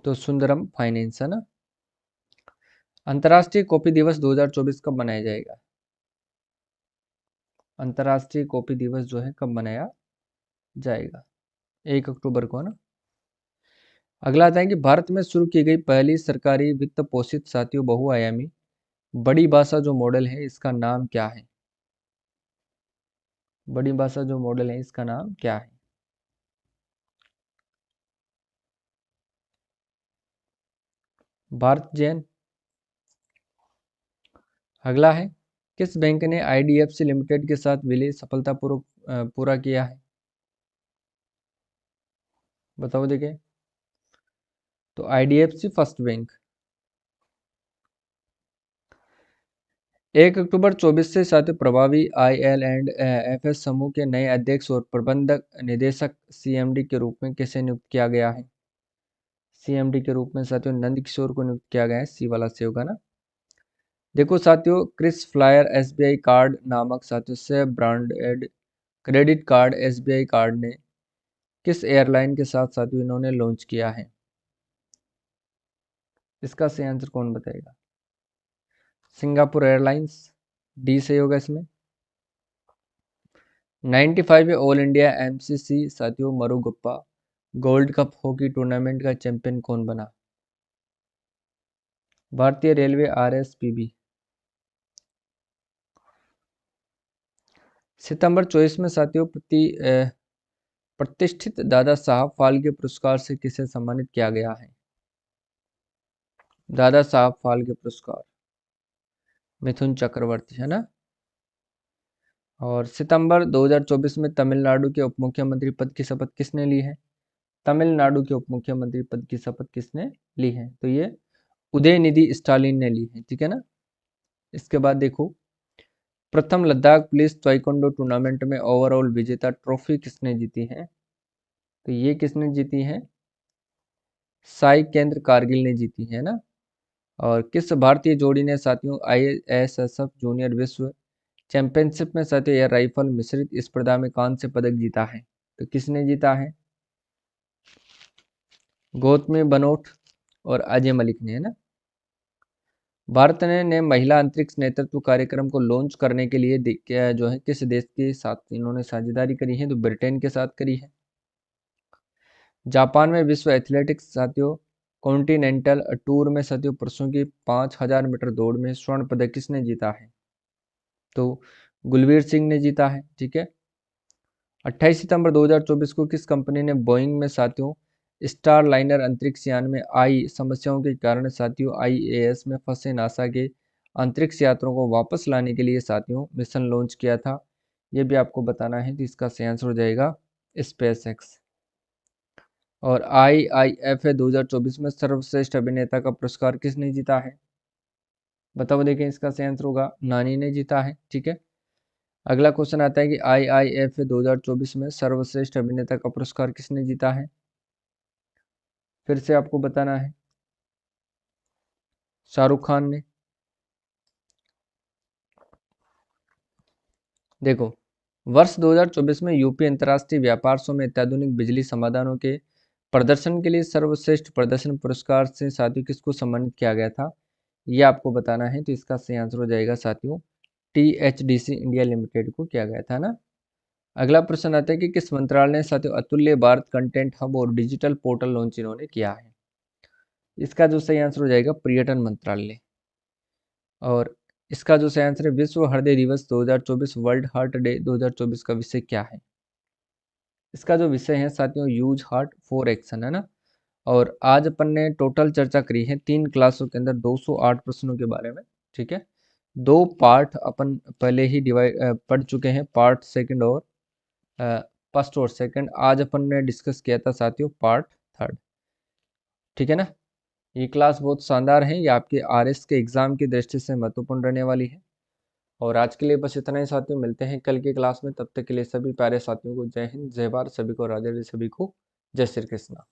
तो सुंदरम फाइनेंस, है ना? अंतर्राष्ट्रीय कॉफी दिवस 2024 कब मनाया जाएगा? अंतर्राष्ट्रीय कॉफी दिवस जो है कब मनाया जाएगा? 1 अक्टूबर को, है ना? अगला आता है कि भारत में शुरू की गई पहली सरकारी वित्त पोषित साथियों बहुआयामी बड़ी भाषा जो मॉडल है इसका नाम क्या है? बड़ी भाषा जो मॉडल है इसका नाम क्या है? भारत जैन। अगला है किस बैंक ने आईडीएफसी लिमिटेड के साथ विलय सफलतापूर्वक पूरा किया है? बताओ देखिए। तो आईडीएफसी फर्स्ट बैंक। 1 अक्टूबर 24 से साथ प्रभावी आईएल एंड एफएस समूह के नए अध्यक्ष और प्रबंधक निदेशक सीएमडी के रूप में किसे नियुक्त किया गया है? सीएमडी के रूप में साथियों नंद किशोर को नियुक्त किया गया है, सी वाला से होगा ना? देखो साथियों क्रिस फ्लायर एसबीआई कार्ड नामक साथियों से branded credit card SBI card ने किस एयरलाइन के साथ साथियों इन्होंने लॉन्च किया है? इसका सही आंसर कौन बताएगा? सिंगापुर एयरलाइंस, डी सही होगा इसमें। 95वें ऑल इंडिया एमसीसी साथियों Murugappa gold cup hockey tournament का चैंपियन कौन बना? भारतीय रेलवे आरएसपीबी। सितंबर 24 में साथियों प्रतिष्ठित दादा साहब फाल्के पुरस्कार से किसे सम्मानित किया गया है? दादा साहब फाल्के पुरस्कार मिथुन चक्रवर्ती, है ना? और सितंबर 2024 में तमिलनाडु के उप मुख्यमंत्री पद की शपथ किसने ली है? तमिलनाडु के उप मुख्यमंत्री पद की शपथ किसने ली है? तो ये उदयनिधि स्टालिन ने ली है, ठीक है ना? इसके बाद देखो प्रथम लद्दाख पुलिस ताइक्वांडो टूर्नामेंट में ओवरऑल विजेता ट्रॉफी किसने जीती है? तो ये किसने जीती है? साई केंद्र कारगिल ने जीती है ना? और किस भारतीय जोड़ी ने साथियों आईएसएसएफ जूनियर विश्व चैंपियनशिप में साथियों एयर राइफल मिश्रित स्पर्धा में कांस्य पदक जीता है? तो किसने जीता है? गौतमी बनोट और अजय मलिक ने, है ना? भारत ने महिला अंतरिक्ष नेतृत्व कार्यक्रम को लॉन्च करने के लिए जो है किस देश के साथ इन्होंने साझेदारी करी है? तो ब्रिटेन के साथ करी है। जापान में विश्व एथलेटिक्स साथियों कॉन्टिनेंटल टूर में साथियों पुरुषों की 5000 मीटर दौड़ में स्वर्ण पदक किसने जीता है? तो गुलवीर सिंह ने जीता है, ठीक है। 28 सितंबर 2024 को किस कंपनी ने बोइंग में साथियों स्टार लाइनर अंतरिक्ष यान में आई समस्याओं के कारण साथियों आईएएस में फंसे नासा के अंतरिक्ष यात्रियों को वापस लाने के लिए साथियों मिशन लॉन्च किया था? यह भी आपको बताना है, तो इसका सही आंसर हो जाएगा स्पेस एक्स। और आईआईएफए 2024 में सर्वश्रेष्ठ अभिनेता का पुरस्कार किसने जीता है? बताओ देखें, इसका सही आंसर होगा नानी ने जीता है, ठीक है। अगला क्वेश्चन आता है कि आईआईएफए 2024 में सर्वश्रेष्ठ अभिनेता का पुरस्कार किसने जीता है? फिर से आपको बताना है, शाहरुख खान ने। देखो वर्ष 2024 में यूपी अंतर्राष्ट्रीय व्यापार शो में अत्याधुनिक बिजली समाधानों के प्रदर्शन के लिए सर्वश्रेष्ठ प्रदर्शन पुरस्कार से साथियों किसको सम्मानित किया गया था? ये आपको बताना है, तो इसका सही आंसर हो जाएगा साथियों टीएचडीसी इंडिया लिमिटेड को किया गया था ना। अगला प्रश्न आता है कि किस मंत्रालय ने साथियों अतुल्य भारत कंटेंट हब और डिजिटल पोर्टल लॉन्च इन्होंने किया है? इसका जो सही आंसर हो जाएगा पर्यटन मंत्रालय। और इसका जो सही आंसर है विश्व हृदय दिवस 2024 वर्ल्ड हार्ट डे 2024 का विषय क्या है? इसका जो विषय है साथियों यूज हार्ट फॉर एक्शन है ना। और आज अपन ने टोटल चर्चा करी है 3 क्लासों के अंदर 208 प्रश्नों के बारे में। ठीक है, 2 पार्ट अपन पहले ही डिवाइड पढ़ चुके हैं, पार्ट सेकंड और फर्स्ट और सेकंड। आज अपन ने डिस्कस किया था साथियों पार्ट थर्ड। ठीक है ना। ये क्लास बहुत शानदार है, ये आपके आरएस के एग्जाम की दृष्टि से महत्वपूर्ण रहने वाली है। और आज के लिए बस इतना ही साथियों, मिलते हैं कल की क्लास में। तब तक के लिए सभी प्यारे साथियों को जय हिंद, जय भारत, सभी को राधे राधे, सभी को जय श्री कृष्णा।